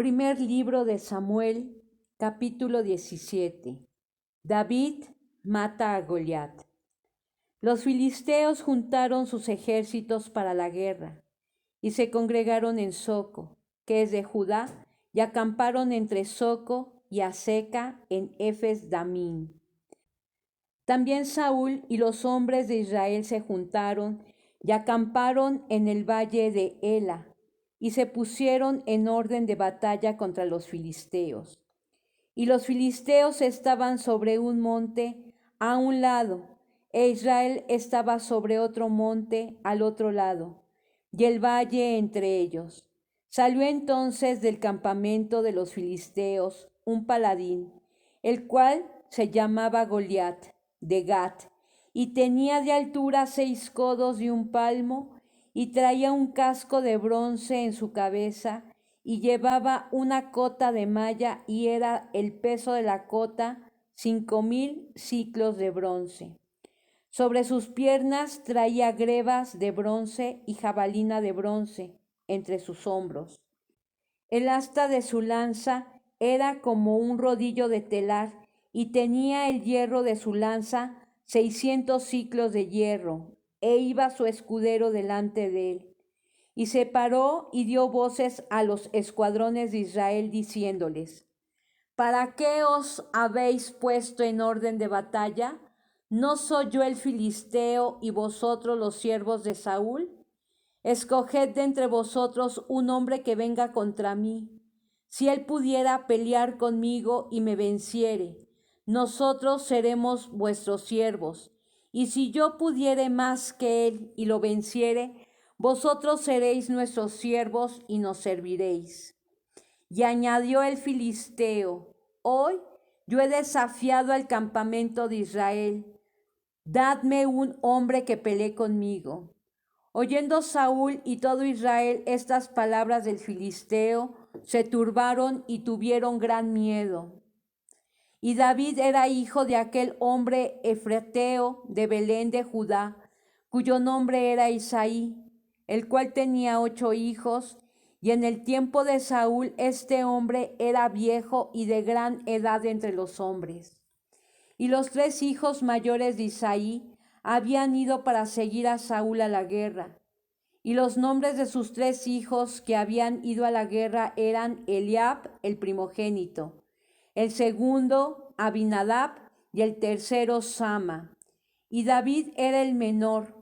Primer libro de Samuel, capítulo 17. David mata a Goliat. Los filisteos juntaron sus ejércitos para la guerra y se congregaron en Soco, que es de Judá, y acamparon entre Soco y Aseca en Efes Damín. También Saúl y los hombres de Israel se juntaron y acamparon en el valle de Ela, y se pusieron en orden de batalla contra los filisteos. Y los filisteos estaban sobre un monte a un lado, e Israel estaba sobre otro monte al otro lado, y el valle entre ellos. Salió entonces del campamento de los filisteos un paladín, el cual se llamaba Goliat, de Gat, y tenía de altura 6 codos y un palmo, y traía un casco de bronce en su cabeza, y llevaba una cota de malla, y era el peso de la cota 5,000 siclos de bronce. Sobre sus piernas traía grebas de bronce y jabalina de bronce entre sus hombros. El asta de su lanza era como un rodillo de telar, y tenía el hierro de su lanza 600 siclos de hierro, e iba su escudero delante de él. Y se paró y dio voces a los escuadrones de Israel, diciéndoles: ¿Para qué os habéis puesto en orden de batalla? ¿No soy yo el filisteo y vosotros los siervos de Saúl? Escoged de entre vosotros un hombre que venga contra mí. Si él pudiera pelear conmigo y me venciere, nosotros seremos vuestros siervos. Y si yo pudiere más que él y lo venciere, vosotros seréis nuestros siervos y nos serviréis. Y añadió el filisteo: Hoy yo he desafiado al campamento de Israel. Dadme un hombre que pelee conmigo. Oyendo Saúl y todo Israel estas palabras del filisteo, se turbaron y tuvieron gran miedo. Y David era hijo de aquel hombre efrateo de Belén de Judá, cuyo nombre era Isaí, el cual tenía 8 hijos, y en el tiempo de Saúl este hombre era viejo y de gran edad entre los hombres. Y los 3 hijos mayores de Isaí habían ido para seguir a Saúl a la guerra. Y los nombres de sus 3 hijos que habían ido a la guerra eran Eliab, el primogénito, el segundo Abinadab y el tercero Sama. Y David era el menor.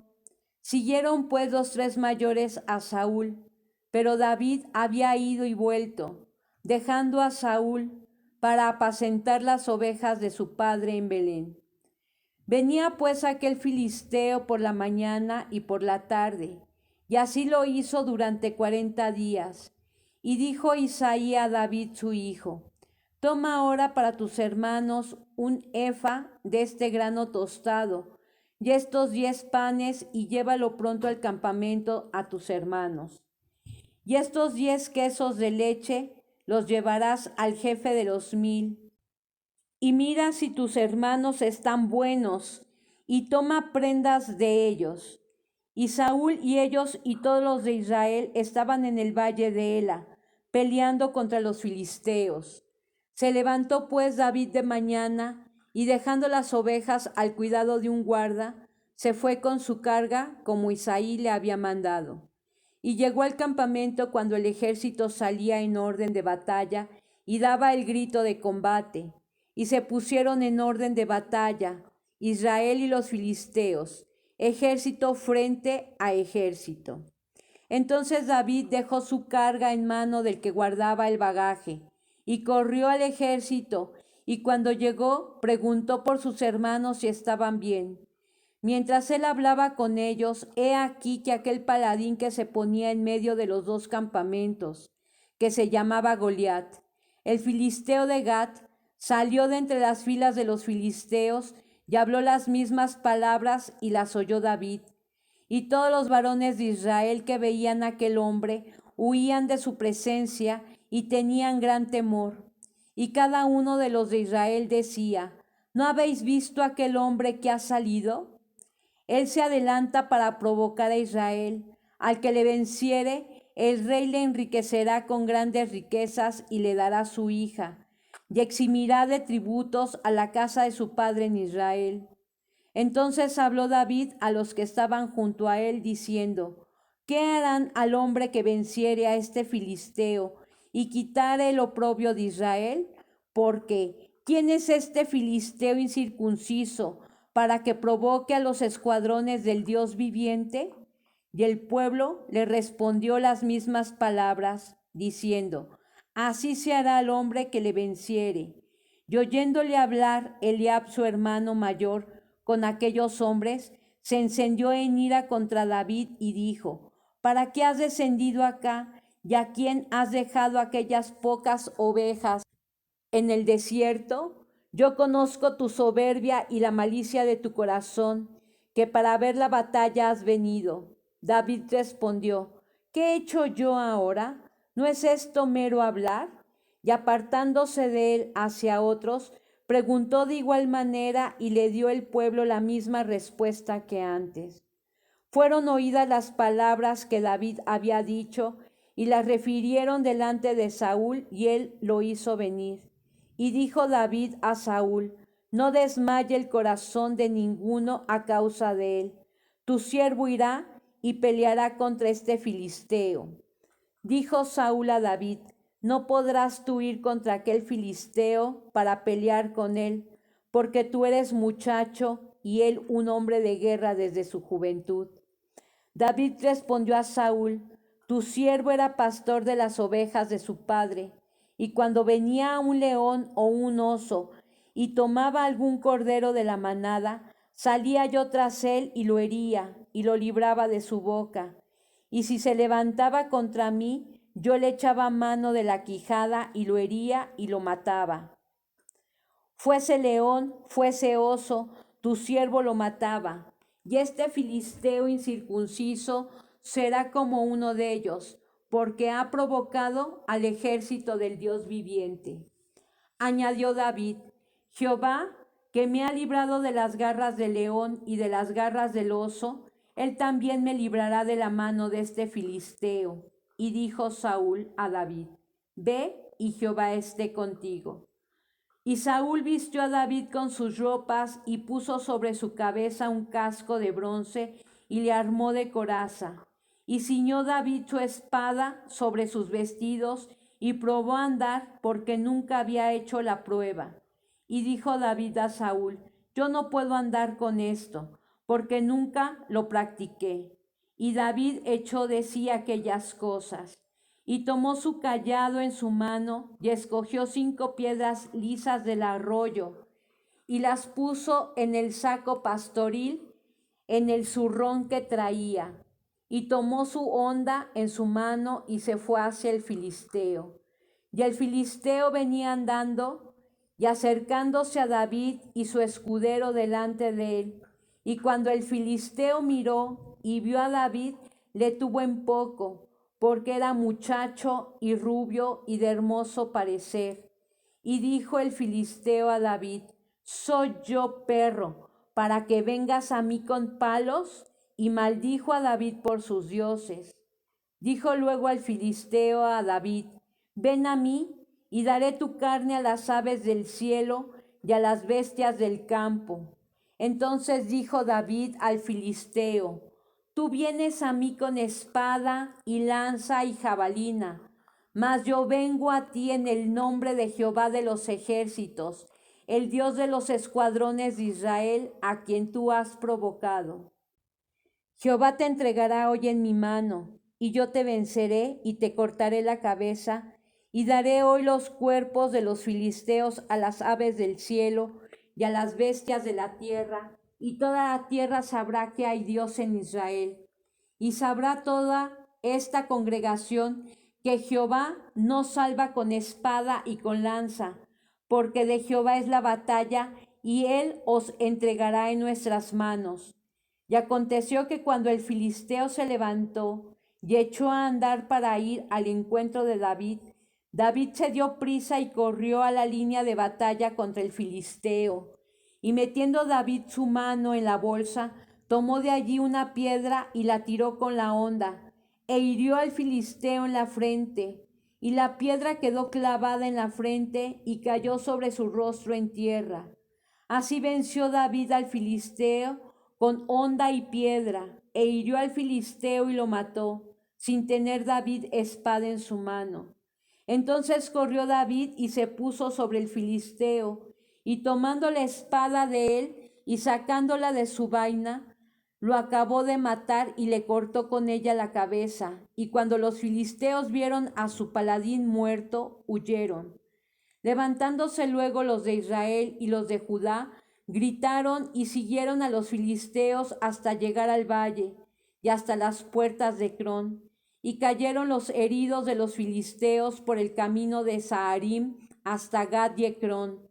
Siguieron pues los 3 mayores a Saúl, pero David había ido y vuelto, dejando a Saúl para apacentar las ovejas de su padre en Belén. Venía pues aquel filisteo por la mañana y por la tarde, y así lo hizo durante 40 días. Y dijo Isaí a David su hijo: Toma ahora para tus hermanos un efa de este grano tostado, y estos 10 panes, y llévalo pronto al campamento a tus hermanos. Y estos 10 quesos de leche los llevarás al jefe de los 1000. Y mira si tus hermanos están buenos, y toma prendas de ellos. Y Saúl y ellos y todos los de Israel estaban en el valle de Ela, peleando contra los filisteos. Se levantó pues David de mañana, y dejando las ovejas al cuidado de un guarda, se fue con su carga como Isaí le había mandado. Y llegó al campamento cuando el ejército salía en orden de batalla y daba el grito de combate. Y se pusieron en orden de batalla, Israel y los filisteos, ejército frente a ejército. Entonces David dejó su carga en mano del que guardaba el bagaje, y corrió al ejército, y cuando llegó, preguntó por sus hermanos si estaban bien. Mientras él hablaba con ellos, he aquí que aquel paladín que se ponía en medio de los 2 campamentos, que se llamaba Goliat, el filisteo de Gat, salió de entre las filas de los filisteos y habló las mismas palabras, y las oyó David. Y todos los varones de Israel que veían a aquel hombre huían de su presencia y tenían gran temor. Y cada uno de los de Israel decía: ¿No habéis visto a aquel hombre que ha salido? Él se adelanta para provocar a Israel. Al que le venciere, El rey le enriquecerá con grandes riquezas y le dará su hija, y eximirá de tributos a la casa de su padre en Israel. Entonces habló David a los que estaban junto a él, diciendo: ¿Qué harán al hombre que venciere a este filisteo y quitare el oprobio de Israel? Porque, ¿quién es este filisteo incircunciso para que provoque a los escuadrones del Dios viviente? Y el pueblo le respondió las mismas palabras, diciendo: Así se hará al hombre que le venciere. Y oyéndole hablar Eliab, su hermano mayor, con aquellos hombres, se encendió en ira contra David y dijo: ¿Para qué has descendido acá? ¿Y a quién has dejado aquellas pocas ovejas en el desierto? Yo conozco tu soberbia y la malicia de tu corazón, que para ver la batalla has venido. David respondió: ¿Qué he hecho yo ahora? ¿No es esto mero hablar? Y apartándose de él hacia otros, preguntó de igual manera y le dio el pueblo la misma respuesta que antes. Fueron oídas las palabras que David había dicho y las refirieron delante de Saúl, y él lo hizo venir. Y dijo David a Saúl: No desmaye el corazón de ninguno a causa de él. Tu siervo irá y peleará contra este filisteo. Dijo Saúl a David: No podrás tú ir contra aquel filisteo para pelear con él, porque tú eres muchacho y él un hombre de guerra desde su juventud. David respondió a Saúl: Tu siervo era pastor de las ovejas de su padre, y cuando venía un león o un oso y tomaba algún cordero de la manada, salía yo tras él y lo hería y lo libraba de su boca. Y si se levantaba contra mí, yo le echaba mano de la quijada y lo hería y lo mataba. Fuese león, fuese oso, tu siervo lo mataba. Y este filisteo incircunciso será como uno de ellos, porque ha provocado al ejército del Dios viviente. Añadió David: Jehová, que me ha librado de las garras del león y de las garras del oso, él también me librará de la mano de este filisteo. Y dijo Saúl a David: Ve, y Jehová esté contigo. Y Saúl vistió a David con sus ropas y puso sobre su cabeza un casco de bronce y le armó de coraza. Y ciñó David su espada sobre sus vestidos y probó a andar, porque nunca había hecho la prueba. Y dijo David a Saúl: Yo no puedo andar con esto, porque nunca lo practiqué. Y David echó de sí aquellas cosas. Y tomó su cayado en su mano y escogió 5 piedras lisas del arroyo y las puso en el saco pastoril, en el zurrón que traía. Y tomó su honda en su mano y se fue hacia el filisteo. Y el filisteo venía andando y acercándose a David y su escudero delante de él. Y cuando el filisteo miró y vio a David, le tuvo en poco, porque era muchacho y rubio y de hermoso parecer. Y dijo el filisteo a David: ¿Soy yo perro para que vengas a mí con palos? Y maldijo a David por sus dioses. Dijo luego al filisteo a David: Ven a mí, y daré tu carne a las aves del cielo y a las bestias del campo. Entonces dijo David al filisteo: Tú vienes a mí con espada y lanza y jabalina, mas yo vengo a ti en el nombre de Jehová de los ejércitos, el Dios de los escuadrones de Israel, a quien tú has provocado. Jehová te entregará hoy en mi mano, y yo te venceré y te cortaré la cabeza, y daré hoy los cuerpos de los filisteos a las aves del cielo y a las bestias de la tierra, y toda la tierra sabrá que hay Dios en Israel. Y sabrá toda esta congregación que Jehová no salva con espada y con lanza, porque de Jehová es la batalla, y él os entregará en nuestras manos. Y aconteció que cuando el filisteo se levantó y echó a andar para ir al encuentro de David, David se dio prisa y corrió a la línea de batalla contra el filisteo. Y metiendo David su mano en la bolsa, tomó de allí una piedra y la tiró con la honda. e hirió al filisteo en la frente, y la piedra quedó clavada en la frente y cayó sobre su rostro en tierra. Así venció David al filisteo con honda y piedra, e hirió al filisteo y lo mató, sin tener David espada en su mano. Entonces corrió David y se puso sobre el filisteo, y tomando la espada de él y sacándola de su vaina, lo acabó de matar y le cortó con ella la cabeza. Y cuando los filisteos vieron a su paladín muerto, huyeron. Levantándose luego los de Israel y los de Judá, gritaron y siguieron a los filisteos hasta llegar al valle y hasta las puertas de Crón. Y cayeron los heridos de los filisteos por el camino de Saharim hasta Gad y Ecrón.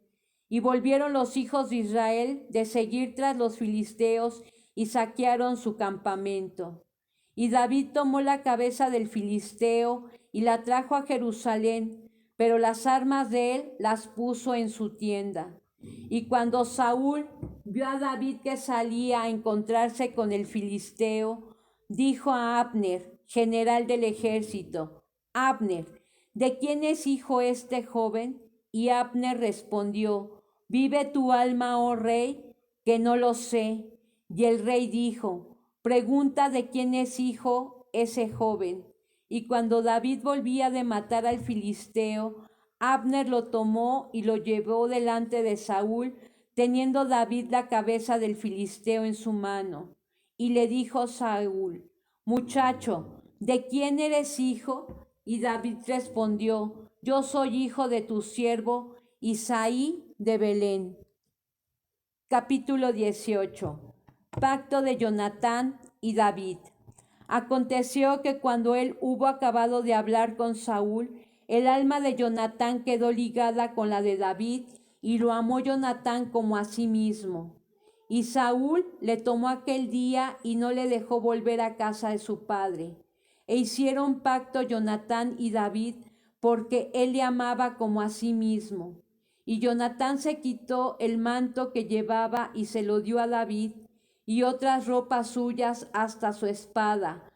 Y volvieron los hijos de Israel de seguir tras los filisteos y saquearon su campamento. Y David tomó la cabeza del filisteo y la trajo a Jerusalén, pero las armas de él las puso en su tienda. Y cuando Saúl vio a David que salía a encontrarse con el filisteo, dijo a Abner, general del ejército: Abner, ¿de quién es hijo este joven? Y Abner respondió: Vive tu alma, oh rey, que no lo sé. Y el rey dijo: Pregunta de quién es hijo ese joven. Y cuando David volvía de matar al filisteo, Abner lo tomó y lo llevó delante de Saúl, teniendo David la cabeza del filisteo en su mano. Y le dijo Saúl: Muchacho, ¿de quién eres hijo? Y David respondió: Yo soy hijo de tu siervo Isaí de Belén. Capítulo 18. Pacto de Jonatán y David. Aconteció que cuando él hubo acabado de hablar con Saúl, el alma de Jonatán quedó ligada con la de David, y lo amó Jonatán como a sí mismo. Y Saúl le tomó aquel día y no le dejó volver a casa de su padre. E hicieron pacto Jonatán y David, porque él le amaba como a sí mismo. Y Jonatán se quitó el manto que llevaba y se lo dio a David, y otras ropas suyas hasta su espada,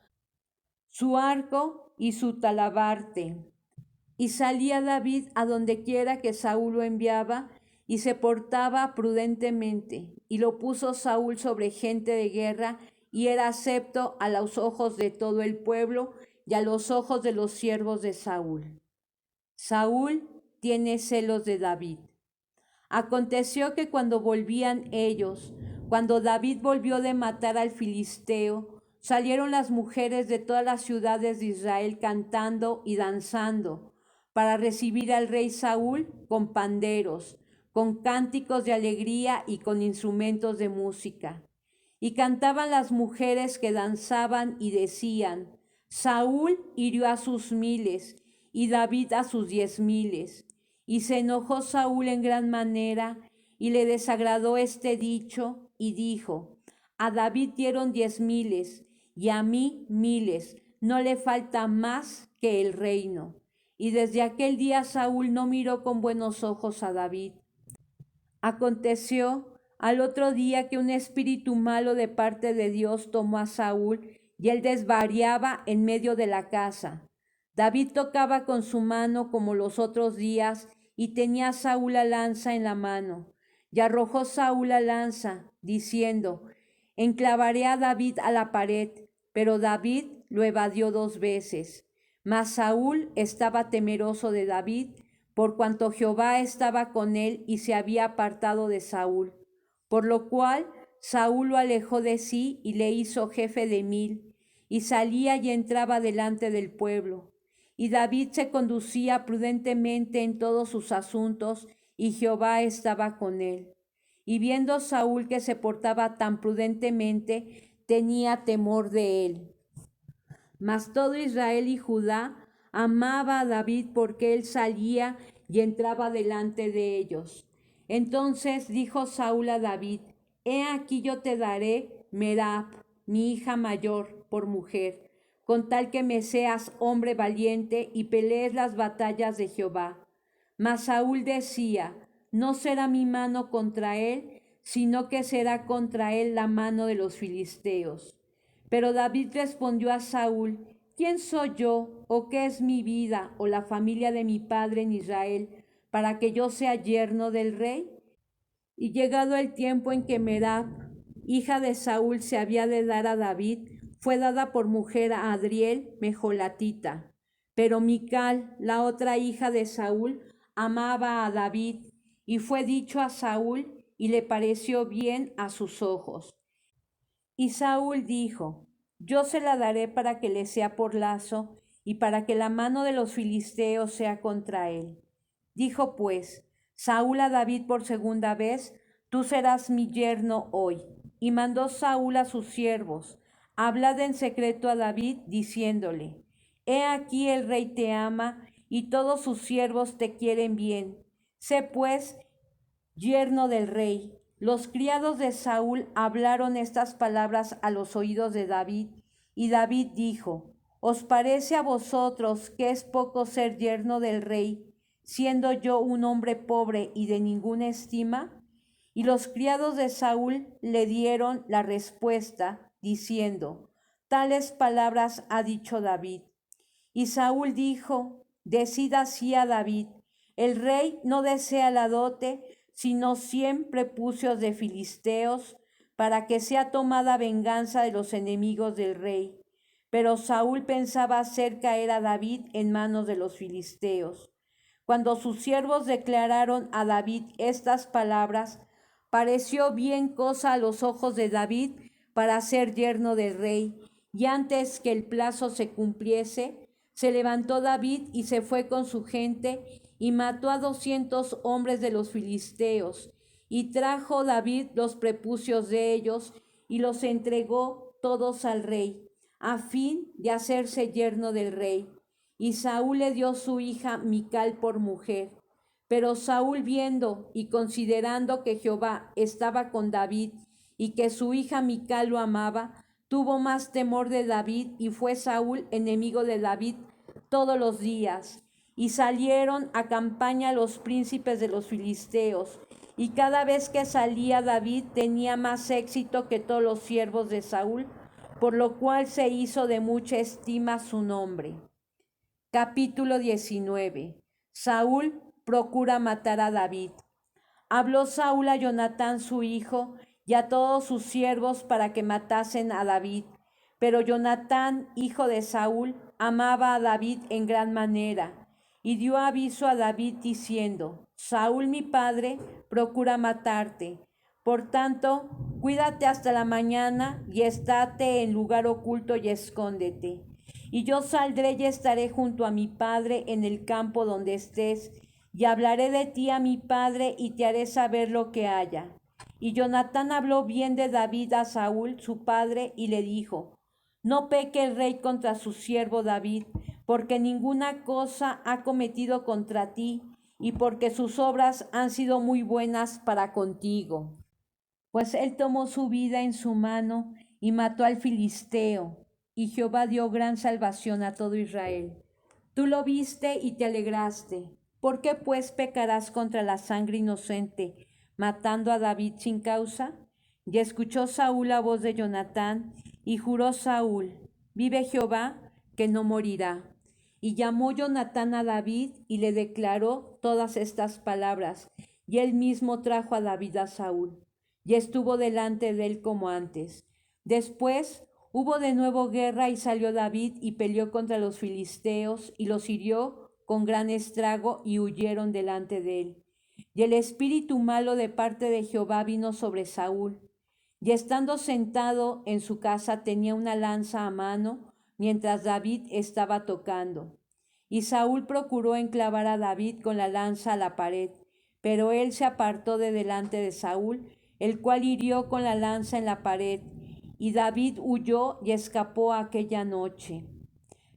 su arco y su talabarte. Y salía David a donde quiera que Saúl lo enviaba, y se portaba prudentemente. Y lo puso Saúl sobre gente de guerra, y era acepto a los ojos de todo el pueblo y a los ojos de los siervos de Saúl. Saúl tiene celos de David. Aconteció que cuando volvían ellos, cuando David volvió de matar al filisteo, salieron las mujeres de todas las ciudades de Israel cantando y danzando para recibir al rey Saúl con panderos, con cánticos de alegría y con instrumentos de música. Y cantaban las mujeres que danzaban y decían: Saúl hirió a sus miles y David a sus 10,000. Y se enojó Saúl en gran manera, y le desagradó este dicho, y dijo: A David dieron 10,000, y a mí 1,000, no le falta más que el reino. Y desde aquel día Saúl no miró con buenos ojos a David. Aconteció al otro día que un espíritu malo de parte de Dios tomó a Saúl, y él desvariaba en medio de la casa. David tocaba con su mano como los otros días, y tenía Saúl la lanza en la mano. Y arrojó Saúl la lanza, diciendo: Enclavaré a David a la pared. Pero David lo evadió 2 veces. Mas Saúl estaba temeroso de David, por cuanto Jehová estaba con él y se había apartado de Saúl. Por lo cual Saúl lo alejó de sí y le hizo jefe de 1,000, y salía y entraba delante del pueblo. Y David se conducía prudentemente en todos sus asuntos, y Jehová estaba con él. Y viendo Saúl que se portaba tan prudentemente, tenía temor de él. Mas todo Israel y Judá amaba a David, porque él salía y entraba delante de ellos. Entonces dijo Saúl a David: He aquí yo te daré Merab, mi hija mayor, por mujer, con tal que me seas hombre valiente y pelees las batallas de Jehová. Mas Saúl decía: No será mi mano contra él, sino que será contra él la mano de los filisteos. Pero David respondió a Saúl: ¿quién soy yo, o qué es mi vida, o la familia de mi padre en Israel, para que yo sea yerno del rey? Y llegado el tiempo en que Merab, hija de Saúl, se había de dar a David, fue dada por mujer a Adriel, mejolatita. Pero Mical, la otra hija de Saúl, amaba a David, y fue dicho a Saúl, y le pareció bien a sus ojos. Y Saúl dijo, yo se la daré para que le sea por lazo, y para que la mano de los filisteos sea contra él. Dijo pues Saúl a David por segunda vez, tú serás mi yerno hoy. Y mandó Saúl a sus siervos, hablad en secreto a David, diciéndole, he aquí el rey te ama, y todos sus siervos te quieren bien. Sé pues yerno del rey. Los criados de Saúl hablaron estas palabras a los oídos de David, y David dijo, ¿os parece a vosotros que es poco ser yerno del rey, siendo yo un hombre pobre y de ninguna estima? Y los criados de Saúl le dieron la respuesta, diciendo, tales palabras ha dicho David. Y Saúl dijo, decid así a David, el rey no desea la dote, sino 100 prepucios de filisteos, para que sea tomada venganza de los enemigos del rey. Pero Saúl pensaba hacer caer a David en manos de los filisteos. Cuando sus siervos declararon a David estas palabras, pareció bien cosa a los ojos de David para ser yerno del rey, y antes que el plazo se cumpliese, se levantó David y se fue con su gente y mató a 200 hombres de los filisteos, y trajo David los prepucios de ellos y los entregó todos al rey, a fin de hacerse yerno del rey. Y Saúl le dio su hija Mical por mujer. Pero Saúl, viendo y considerando que Jehová estaba con David y que su hija Mical lo amaba, tuvo más temor de David, y fue Saúl enemigo de David todos los días. Y salieron a campaña los príncipes de los filisteos, y cada vez que salía David tenía más éxito que todos los siervos de Saúl, por lo cual se hizo de mucha estima su nombre. Capítulo 19. Saúl procura matar a David. Habló Saúl a Jonatán su hijo y a todos sus siervos para que matasen a David. Pero Jonatán, hijo de Saúl, amaba a David en gran manera, y dio aviso a David diciendo, Saúl mi padre procura matarte. Por tanto, cuídate hasta la mañana y estate en lugar oculto y escóndete. Y yo saldré y estaré junto a mi padre en el campo donde estés, y hablaré de ti a mi padre y te haré saber lo que haya. Y Jonatán habló bien de David a Saúl, su padre, y le dijo, no peque el rey contra su siervo David, porque ninguna cosa ha cometido contra ti, y porque sus obras han sido muy buenas para contigo. Pues él tomó su vida en su mano y mató al filisteo, y Jehová dio gran salvación a todo Israel. Tú lo viste y te alegraste. ¿Por qué pues pecarás contra la sangre inocente, matando a David sin causa? Y escuchó Saúl la voz de Jonatán, y juró Saúl, vive Jehová, que no morirá. Y llamó Jonatán a David y le declaró todas estas palabras, y él mismo trajo a David a Saúl, y estuvo delante de él como antes. Después hubo de nuevo guerra, y salió David y peleó contra los filisteos, y los hirió con gran estrago, y huyeron delante de él. Y el espíritu malo de parte de Jehová vino sobre Saúl, y estando sentado en su casa tenía una lanza a mano, mientras David estaba tocando. Y Saúl procuró enclavar a David con la lanza a la pared, pero él se apartó de delante de Saúl, el cual hirió con la lanza en la pared, y David huyó y escapó aquella noche.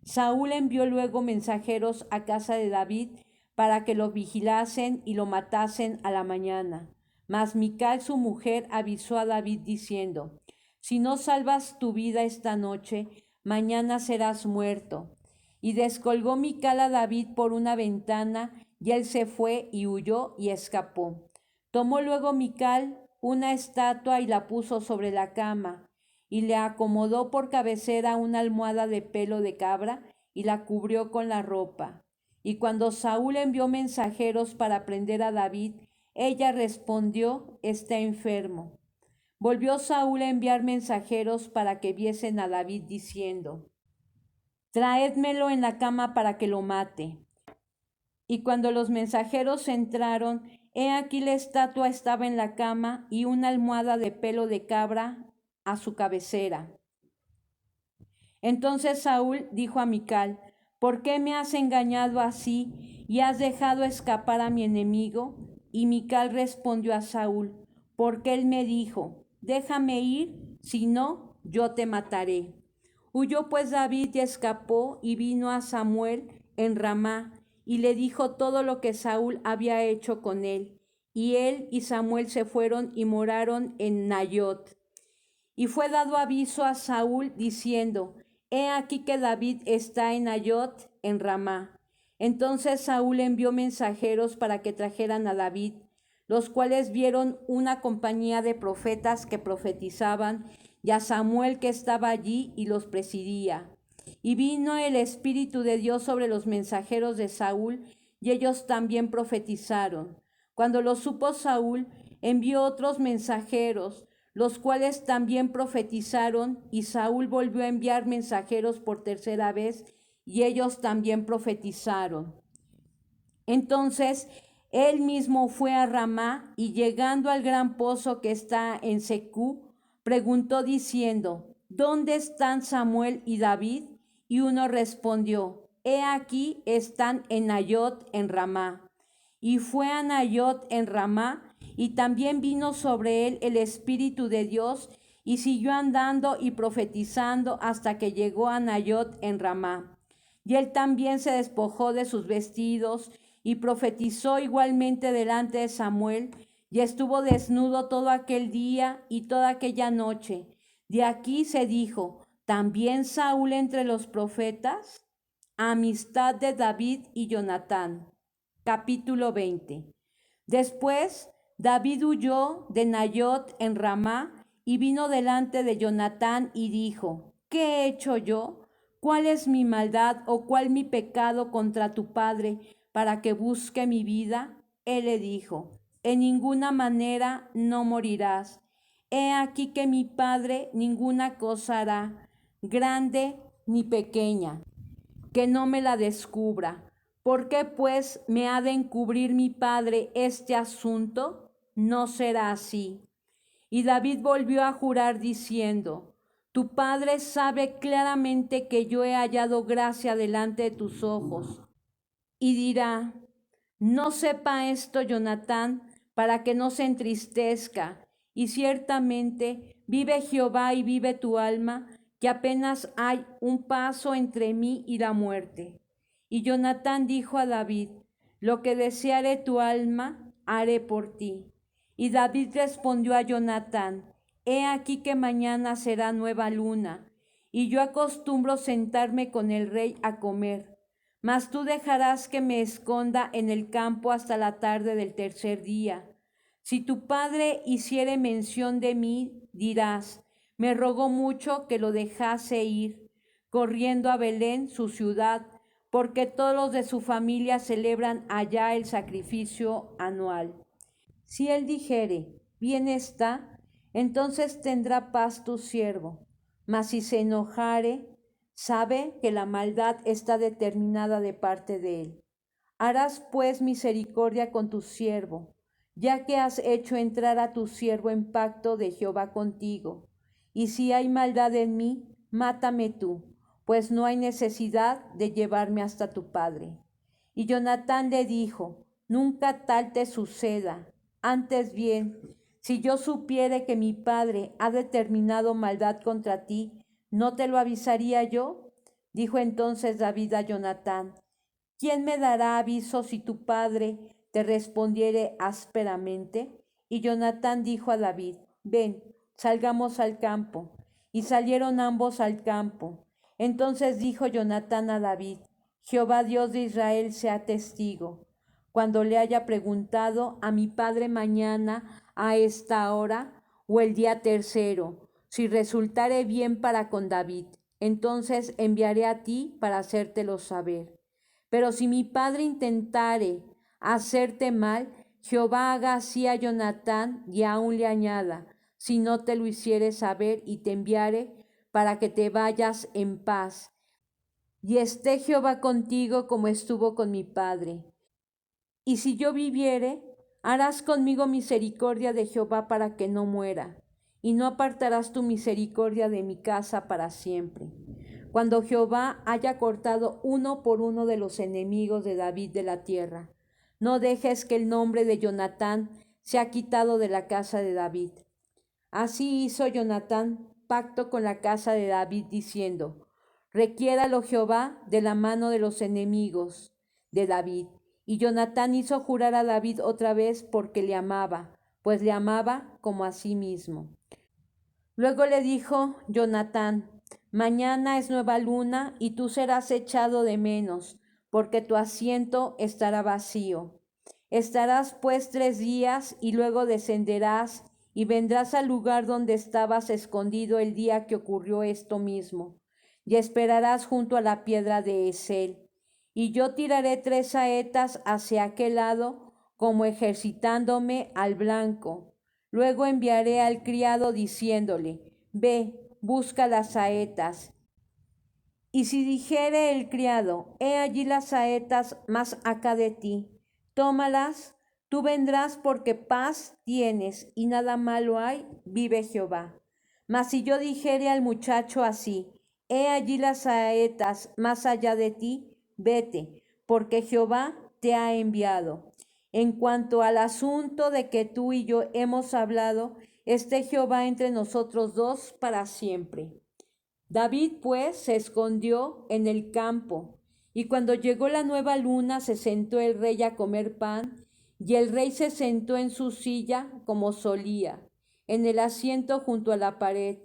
Saúl envió luego mensajeros a casa de David para que lo vigilasen y lo matasen a la mañana. Mas Mical su mujer avisó a David diciendo, si no salvas tu vida esta noche, mañana serás muerto. Y descolgó Mical a David por una ventana, y él se fue y huyó y escapó. Tomó luego Mical una estatua y la puso sobre la cama, y le acomodó por cabecera una almohada de pelo de cabra y la cubrió con la ropa. Y cuando Saúl envió mensajeros para prender a David, ella respondió: está enfermo. Volvió Saúl a enviar mensajeros para que viesen a David, diciendo: traédmelo en la cama para que lo mate. Y cuando los mensajeros entraron, he aquí la estatua estaba en la cama y una almohada de pelo de cabra a su cabecera. Entonces Saúl dijo a Mical: ¿por qué me has engañado así y has dejado escapar a mi enemigo? Y Mical respondió a Saúl: porque él me dijo: déjame ir, si no, yo te mataré. Huyó pues David y escapó y vino a Samuel en Ramá y le dijo todo lo que Saúl había hecho con él. Y él y Samuel se fueron y moraron en Nayot. Y fue dado aviso a Saúl diciendo: he aquí que David está en Nayot en Ramá. Entonces Saúl envió mensajeros para que trajeran a David, los cuales vieron una compañía de profetas que profetizaban, y a Samuel que estaba allí y los presidía. Y vino el Espíritu de Dios sobre los mensajeros de Saúl, y ellos también profetizaron. Cuando lo supo Saúl, envió otros mensajeros, los cuales también profetizaron, y Saúl volvió a enviar mensajeros por tercera vez, y ellos también profetizaron. Entonces él mismo fue a Ramá, y llegando al gran pozo que está en Secú, preguntó diciendo: ¿dónde están Samuel y David? Y uno respondió: he aquí están en Nayot en Ramá. Y fue a Nayot en Ramá, y también vino sobre él el Espíritu de Dios, y siguió andando y profetizando hasta que llegó a Nayot en Ramá. Y él también se despojó de sus vestidos, y profetizó igualmente delante de Samuel, y estuvo desnudo todo aquel día y toda aquella noche. De aquí se dijo: ¿también Saúl entre los profetas? Amistad de David y Jonatán. Capítulo 20. Después David huyó de Nayot en Ramá y vino delante de Jonatán y dijo: ¿qué he hecho yo? ¿Cuál es mi maldad o cuál mi pecado contra tu padre para que busque mi vida? Él le dijo: en ninguna manera no morirás. He aquí que mi padre ninguna cosa hará, grande ni pequeña, que no me la descubra. ¿Por qué pues me ha de encubrir mi padre este asunto? No será así. Y David volvió a jurar diciendo: tu padre sabe claramente que yo he hallado gracia delante de tus ojos. Y dirá: no sepa esto Jonatán, para que no se entristezca. Y ciertamente vive Jehová y vive tu alma, que apenas hay un paso entre mí y la muerte. Y Jonatán dijo a David: lo que deseare tu alma, haré por ti. Y David respondió a Jonatán: he aquí que mañana será nueva luna, y yo acostumbro sentarme con el rey a comer. Mas tú dejarás que me esconda en el campo hasta la tarde del tercer día. Si tu padre hiciere mención de mí, dirás: me rogó mucho que lo dejase ir, corriendo a Belén, su ciudad, porque todos los de su familia celebran allá el sacrificio anual. Si él dijere: bien está, entonces tendrá paz tu siervo. Mas si se enojare, sabe que la maldad está determinada de parte de él. Harás pues misericordia con tu siervo, ya que has hecho entrar a tu siervo en pacto de Jehová contigo. Y si hay maldad en mí, mátame tú, pues no hay necesidad de llevarme hasta tu padre. Y Jonatán le dijo: nunca tal te suceda. Antes bien, si yo supiere que mi padre ha determinado maldad contra ti, ¿no te lo avisaría yo? Dijo entonces David a Jonatán: ¿quién me dará aviso si tu padre te respondiere ásperamente? Y Jonatán dijo a David: ven, salgamos al campo. Y salieron ambos al campo. Entonces dijo Jonatán a David: Jehová Dios de Israel sea testigo, cuando le haya preguntado a mi padre mañana a esta hora o el día tercero, Si resultare bien para con David, entonces enviaré a ti para hacértelo saber. Pero si mi padre intentare hacerte mal, Jehová haga así a Jonatán y aún le añada, si no te lo hiciere saber y te enviare para que te vayas en paz. Y esté Jehová contigo como estuvo con mi padre. Y si yo viviere, harás conmigo misericordia de Jehová para que no muera, y no apartarás tu misericordia de mi casa para siempre. Cuando Jehová haya cortado uno por uno de los enemigos de David de la tierra, no dejes que el nombre de Jonatán sea quitado de la casa de David. Así hizo Jonatán pacto con la casa de David, diciendo: requiéralo Jehová de la mano de los enemigos de David. Y Jonatán hizo jurar a David otra vez porque le amaba, pues le amaba como a sí mismo. Luego le dijo Jonatán: mañana es nueva luna y tú serás echado de menos, porque tu asiento estará vacío. Estarás pues 3 días y luego descenderás y vendrás al lugar donde estabas escondido el día que ocurrió esto mismo, y esperarás junto a la piedra de Esel. Y yo tiraré 3 saetas hacia aquel lado, como ejercitándome al blanco. Luego enviaré al criado diciéndole: ve, busca las saetas. Y si dijere el criado: he allí las saetas más acá de ti, tómalas, tú vendrás porque paz tienes y nada malo hay, vive Jehová. Mas si yo dijere al muchacho así: he allí las saetas más allá de ti, vete, porque Jehová te ha enviado. En cuanto al asunto de que tú y yo hemos hablado, esté Jehová entre nosotros dos para siempre. David pues se escondió en el campo, y cuando llegó la nueva luna se sentó el rey a comer pan, y el rey se sentó en su silla como solía, en el asiento junto a la pared,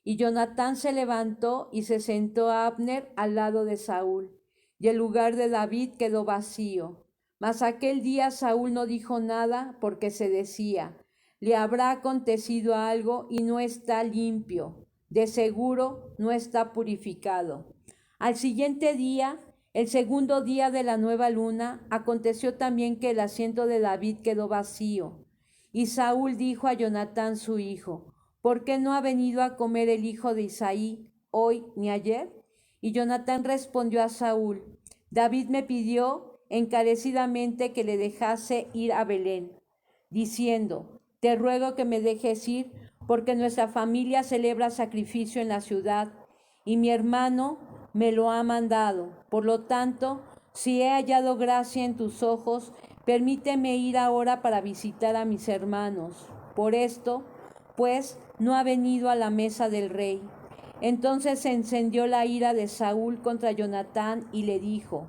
y Jonatán se levantó y se sentó a Abner al lado de Saúl, y el lugar de David quedó vacío. Mas aquel día Saúl no dijo nada, porque se decía: le habrá acontecido algo y no está limpio, de seguro no está purificado. Al siguiente día, el segundo día de la nueva luna, aconteció también que el asiento de David quedó vacío. Y Saúl dijo a Jonatán su hijo: ¿por qué no ha venido a comer el hijo de Isaí hoy ni ayer? Y Jonatán respondió a Saúl: David me pidió encarecidamente que le dejase ir a Belén, diciendo: te ruego que me dejes ir, porque nuestra familia celebra sacrificio en la ciudad, y mi hermano me lo ha mandado. Por lo tanto, si he hallado gracia en tus ojos, permíteme ir ahora para visitar a mis hermanos. Por esto, pues, no ha venido a la mesa del rey. Entonces se encendió la ira de Saúl contra Jonatán y le dijo: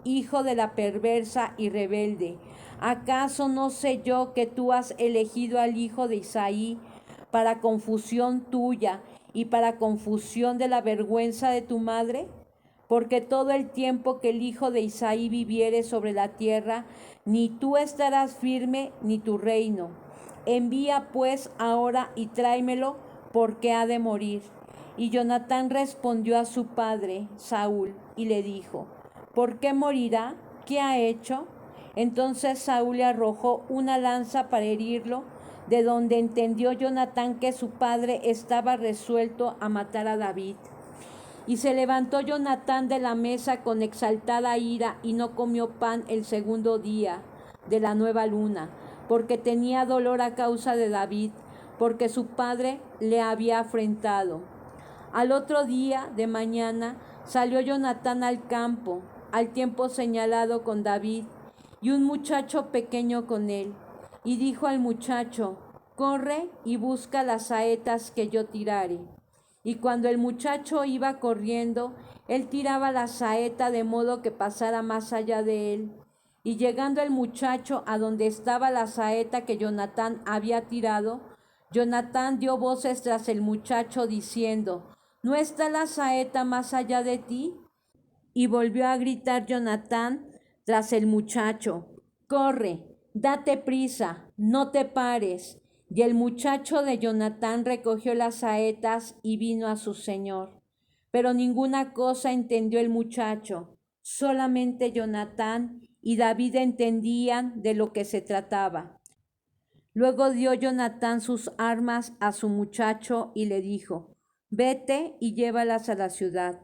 hijo de la perversa y rebelde, ¿acaso no sé yo que tú has elegido al hijo de Isaí para confusión tuya y para confusión de la vergüenza de tu madre? Porque todo el tiempo que el hijo de Isaí viviere sobre la tierra, ni tú estarás firme ni tu reino. Envía pues ahora y tráemelo, porque ha de morir. Y Jonatán respondió a su padre Saúl y le dijo: ¿por qué morirá? ¿Qué ha hecho? Entonces Saúl le arrojó una lanza para herirlo, de donde entendió Jonatán que su padre estaba resuelto a matar a David. Y se levantó Jonatán de la mesa con exaltada ira y no comió pan el segundo día de la nueva luna, porque tenía dolor a causa de David, porque su padre le había afrentado. Al otro día de mañana salió Jonatán al campo, al tiempo señalado con David, y un muchacho pequeño con él. Y dijo al muchacho: corre y busca las saetas que yo tirare. Y cuando el muchacho iba corriendo, él tiraba la saeta de modo que pasara más allá de él. Y llegando el muchacho a donde estaba la saeta que Jonatán había tirado, Jonatán dio voces tras el muchacho diciendo: ¿no está la saeta más allá de ti? Y volvió a gritar Jonatán tras el muchacho: corre, date prisa, no te pares. Y el muchacho de Jonatán recogió las saetas y vino a su señor. Pero ninguna cosa entendió el muchacho, solamente Jonatán y David entendían de lo que se trataba. Luego dio Jonatán sus armas a su muchacho y le dijo: Vete y llévalas a la ciudad.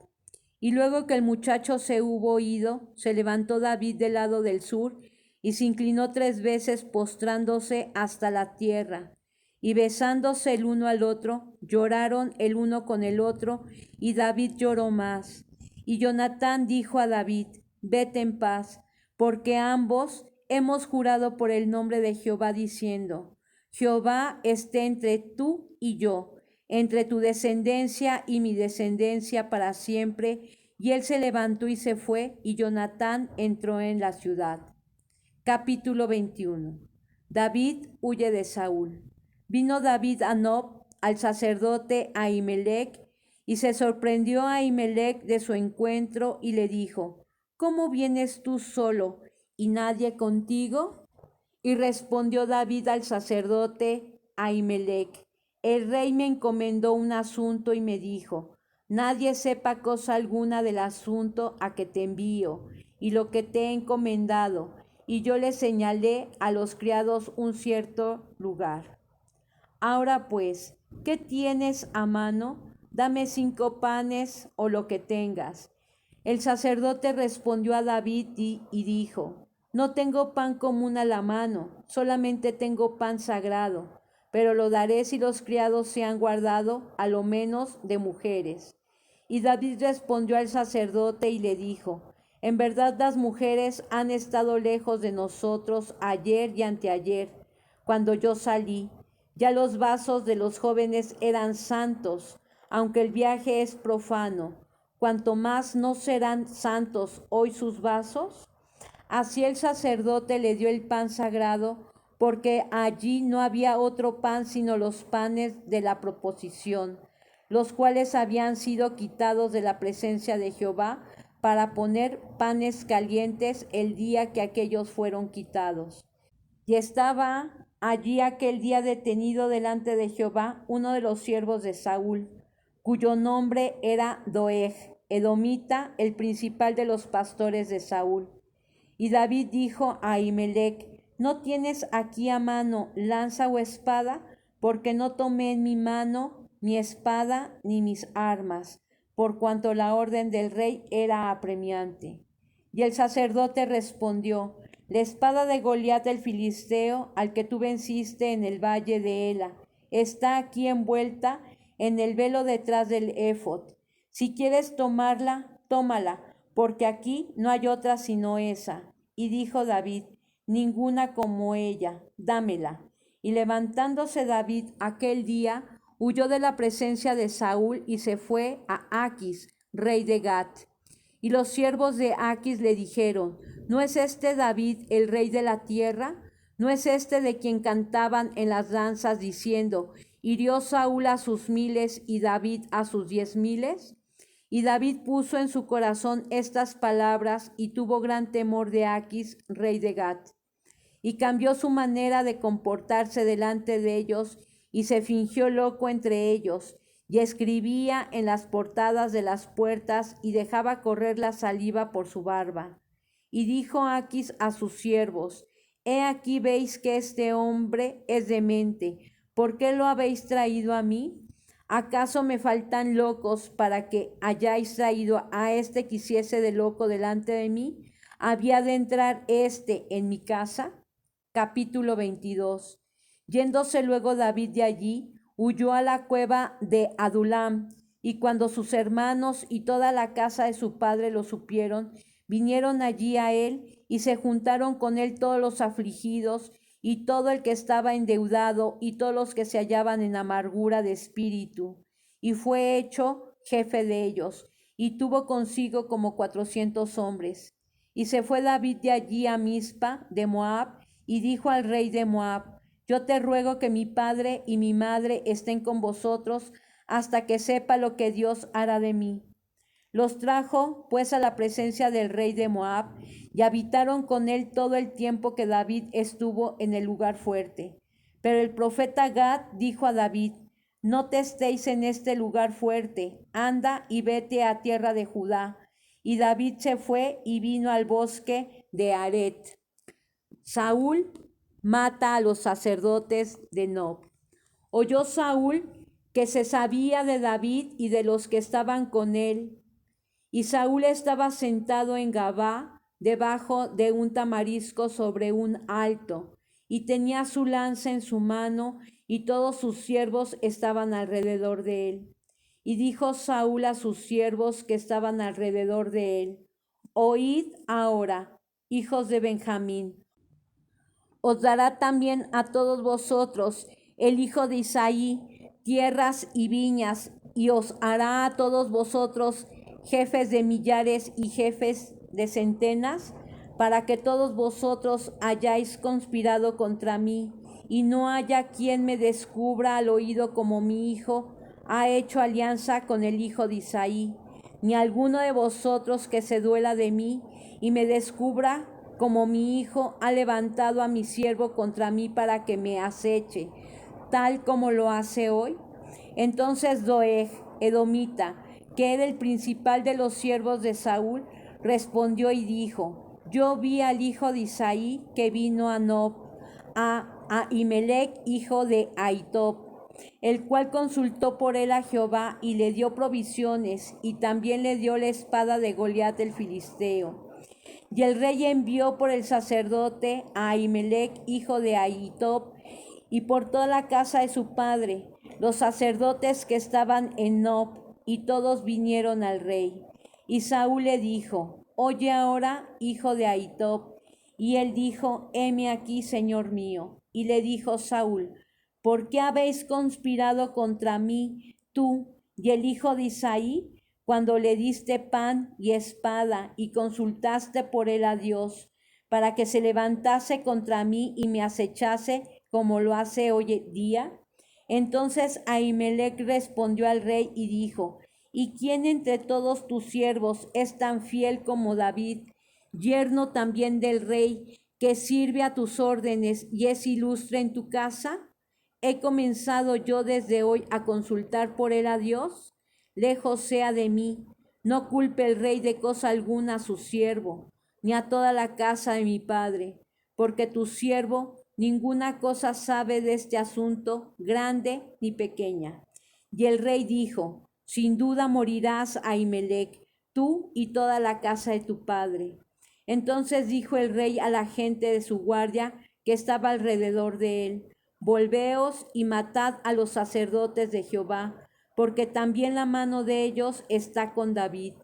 Y luego que el muchacho se hubo ido, se levantó David del lado del sur y se inclinó 3 veces postrándose hasta la tierra. Y besándose el uno al otro, lloraron el uno con el otro, y David lloró más. Y Jonatán dijo a David: Vete en paz, porque ambos hemos jurado por el nombre de Jehová diciendo: Jehová esté entre tú y yo, entre tu descendencia y mi descendencia para siempre. Y él se levantó y se fue, y Jonatán entró en la ciudad. Capítulo 21. David huye de Saúl. Vino David a Nob, al sacerdote Ahimelech, y se sorprendió a Ahimelech de su encuentro, y le dijo: ¿Cómo vienes tú solo y nadie contigo? Y respondió David al sacerdote Ahimelech: El rey me encomendó un asunto y me dijo: Nadie sepa cosa alguna del asunto a que te envío y lo que te he encomendado. Y yo le señalé a los criados un cierto lugar. Ahora pues, ¿qué tienes a mano? Dame 5 panes o lo que tengas. El sacerdote respondió a David y dijo: No tengo pan común a la mano, solamente tengo pan sagrado, pero lo daré si los criados se han guardado, a lo menos de mujeres. Y David respondió al sacerdote y le dijo: En verdad las mujeres han estado lejos de nosotros ayer y anteayer, cuando yo salí. Ya los vasos de los jóvenes eran santos, aunque el viaje es profano. ¿Cuanto más no serán santos hoy sus vasos? Así el sacerdote le dio el pan sagrado, porque allí no había otro pan sino los panes de la proposición, los cuales habían sido quitados de la presencia de Jehová para poner panes calientes el día que aquellos fueron quitados. Y estaba allí aquel día detenido delante de Jehová uno de los siervos de Saúl, cuyo nombre era Doeg, edomita, el principal de los pastores de Saúl. Y David dijo a Ahimelech: ¿No tienes aquí a mano lanza o espada? Porque no tomé en mi mano mi espada ni mis armas, por cuanto la orden del rey era apremiante. Y el sacerdote respondió: La espada de Goliat el filisteo, al que tú venciste en el valle de Ela, está aquí envuelta en el velo detrás del éfod. Si quieres tomarla, tómala, porque aquí no hay otra sino esa. Y dijo David: Ninguna como ella, dámela. Y levantándose David aquel día, huyó de la presencia de Saúl y se fue a Aquis, rey de Gat. Y los siervos de Aquis le dijeron: ¿No es este David el rey de la tierra? ¿No es este de quien cantaban en las danzas diciendo: hirió Saúl a sus 1000 y David a sus 10,000? Y David puso en su corazón estas palabras y tuvo gran temor de Aquis, rey de Gat. Y cambió su manera de comportarse delante de ellos y se fingió loco entre ellos, y escribía en las portadas de las puertas y dejaba correr la saliva por su barba. Y dijo Aquis a sus siervos: He aquí veis que este hombre es demente. ¿Por qué lo habéis traído a mí? ¿Acaso me faltan locos para que hayáis traído a este que hiciese de loco delante de mí? ¿Había de entrar este en mi casa? Capítulo 22. Yéndose luego David de allí, huyó a la cueva de Adulam, y cuando sus hermanos y toda la casa de su padre lo supieron, vinieron allí a él, y se juntaron con él todos los afligidos, y todo el que estaba endeudado, y todos los que se hallaban en amargura de espíritu. Y fue hecho jefe de ellos, y tuvo consigo como 400 hombres. Y se fue David de allí a Mizpa de Moab, y dijo al rey de Moab: Yo te ruego que mi padre y mi madre estén con vosotros hasta que sepa lo que Dios hará de mí. Los trajo pues a la presencia del rey de Moab, y habitaron con él todo el tiempo que David estuvo en el lugar fuerte. Pero el profeta Gad dijo a David: no te estéis en este lugar fuerte, anda y vete a tierra de Judá. Y David se fue y vino al bosque de Aret. Saúl mata a los sacerdotes de Nob. Oyó Saúl que se sabía de David y de los que estaban con él. Y Saúl estaba sentado en Gabá, debajo de un tamarisco sobre un alto, y tenía su lanza en su mano, y todos sus siervos estaban alrededor de él. Y dijo Saúl a sus siervos que estaban alrededor de él: oíd ahora, hijos de Benjamín, os dará también a todos vosotros el hijo de Isaí tierras y viñas, y os hará a todos vosotros jefes de millares y jefes de centenas, para que todos vosotros hayáis conspirado contra mí, y no haya quien me descubra al oído como mi hijo ha hecho alianza con el hijo de Isaí, ni alguno de vosotros que se duela de mí y me descubra como mi hijo ha levantado a mi siervo contra mí para que me aceche, tal como lo hace hoy. Entonces Doeg, edomita, que era el principal de los siervos de Saúl, respondió y dijo: yo vi al hijo de Isaí que vino a Nob, a Ahimelech, hijo de Ahitob, el cual consultó por él a Jehová y le dio provisiones, y también le dio la espada de Goliat el filisteo. Y el rey envió por el sacerdote a Ahimelech, hijo de Ahitob, y por toda la casa de su padre, los sacerdotes que estaban en Nob, y todos vinieron al rey. Y Saúl le dijo: oye ahora, hijo de Ahitob. Y él dijo: heme aquí, señor mío. Y le dijo Saúl: ¿por qué habéis conspirado contra mí, tú y el hijo de Isaí, cuando le diste pan y espada y consultaste por él a Dios, para que se levantase contra mí y me acechase como lo hace hoy día? Entonces Ahimelech respondió al rey y dijo: ¿y quién entre todos tus siervos es tan fiel como David, yerno también del rey, que sirve a tus órdenes y es ilustre en tu casa? ¿He comenzado yo desde hoy a consultar por él a Dios? Lejos sea de mí, no culpe el rey de cosa alguna a su siervo, ni a toda la casa de mi padre, porque tu siervo ninguna cosa sabe de este asunto, grande ni pequeña. Y el rey dijo: sin duda morirás, Ahimelech, tú y toda la casa de tu padre. Entonces dijo el rey a la gente de su guardia que estaba alrededor de él: volveos y matad a los sacerdotes de Jehová, porque también la mano de ellos está con David.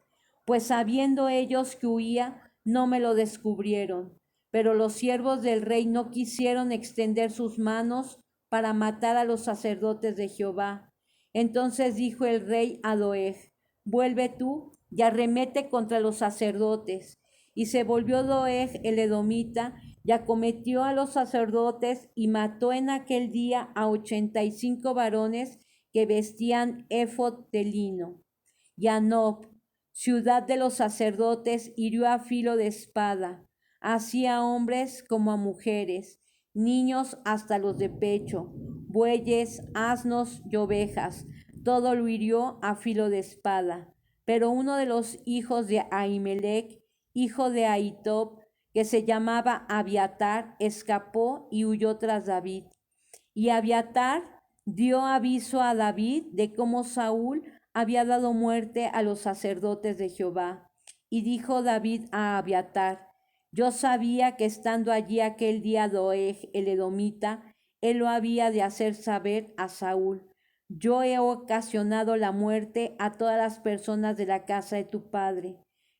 Pues sabiendo ellos que huía, no me lo descubrieron. Pero los siervos del rey no quisieron extender sus manos para matar a los sacerdotes de Jehová. Entonces dijo el rey a Doeg: vuelve tú y arremete contra los sacerdotes. Y se volvió Doeg el edomita y acometió a los sacerdotes y mató en aquel día a 85 varones que vestían éfod de lino. Y a Nob, ciudad de los sacerdotes, hirió a filo de espada, así a hombres como a mujeres, niños hasta los de pecho, bueyes, asnos y ovejas, todo lo hirió a filo de espada. Pero uno de los hijos de Ahimelech, hijo de Ahitob, que se llamaba Abiatar, escapó y huyó tras David. Y Abiatar dio aviso a David de cómo Saúl había dado muerte a los sacerdotes de Jehová. Y dijo David a Abiatar: yo sabía que estando allí aquel día Doeg el edomita, él lo había de hacer saber a Saúl: yo he ocasionado la muerte a todas las personas de la casa de tu padre.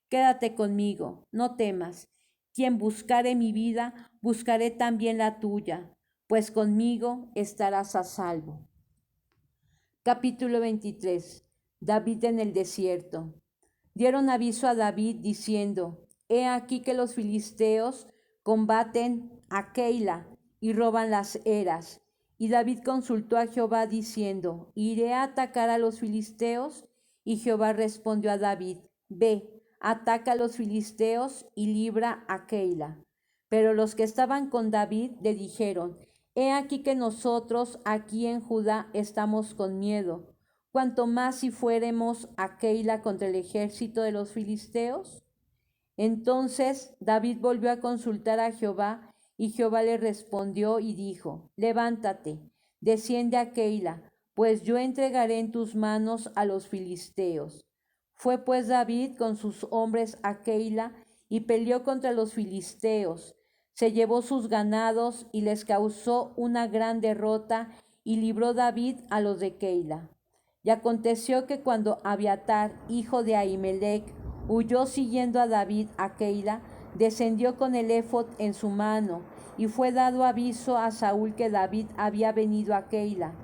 Quédate conmigo, no temas. Quien buscare mi vida, buscaré también la tuya, pues conmigo estarás a salvo. Capítulo 23. David en el desierto. Dieron aviso a David diciendo: he aquí que los filisteos combaten a Keila y roban las eras. Y David consultó a Jehová diciendo: ¿iré a atacar a los filisteos? Y Jehová respondió a David: ve, ataca a los filisteos y libra a Keila. Pero los que estaban con David le dijeron: He aquí que nosotros aquí en Judá estamos con miedo, cuanto más si fuéremos a Keila contra el ejército de los filisteos. Entonces David volvió a consultar a Jehová, y Jehová le respondió y dijo: Levántate, desciende a Keila, pues yo entregaré en tus manos a los filisteos. Fue pues David con sus hombres a Keila y peleó contra los filisteos. Se llevó sus ganados y les causó una gran derrota, y libró David a los de Keila. Y aconteció que cuando Abiatar, hijo de Ahimelech, huyó siguiendo a David a Keila, descendió con el éfod en su mano, y fue dado aviso a Saúl que David había venido a Keila.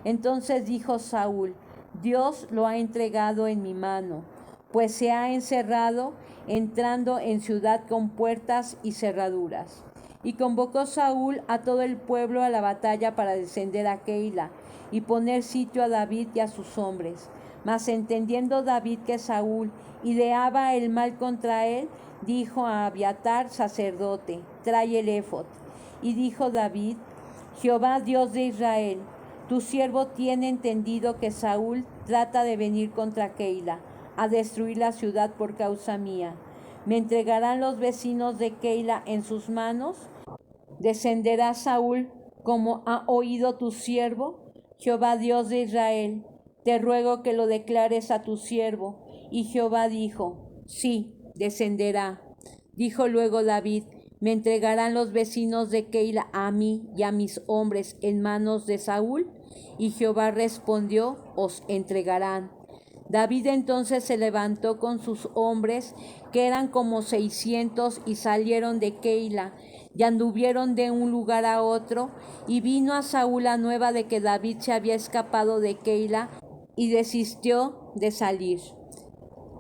Entonces dijo Saúl: Dios lo ha entregado en mi mano, pues se ha encerrado, entrando en ciudad con puertas y cerraduras. Y convocó Saúl a todo el pueblo a la batalla para descender a Keila y poner sitio a David y a sus hombres. Mas entendiendo David que Saúl ideaba el mal contra él, dijo a Abiatar, sacerdote: trae el éfod. Y dijo David: Jehová, Dios de Israel, tu siervo tiene entendido que Saúl trata de venir contra Keila, a destruir la ciudad por causa mía. ¿Me entregarán los vecinos de Keila en sus manos? ¿Descenderá Saúl como ha oído tu siervo? Jehová, Dios de Israel, te ruego que lo declares a tu siervo. Y Jehová dijo: sí, descenderá. Dijo luego David: ¿me entregarán los vecinos de Keila a mí y a mis hombres en manos de Saúl? Y Jehová respondió: os entregarán. David entonces se levantó con sus hombres, que eran como 600, y salieron de Keila, y anduvieron de un lugar a otro, y vino a Saúl la nueva de que David se había escapado de Keila, y desistió de salir.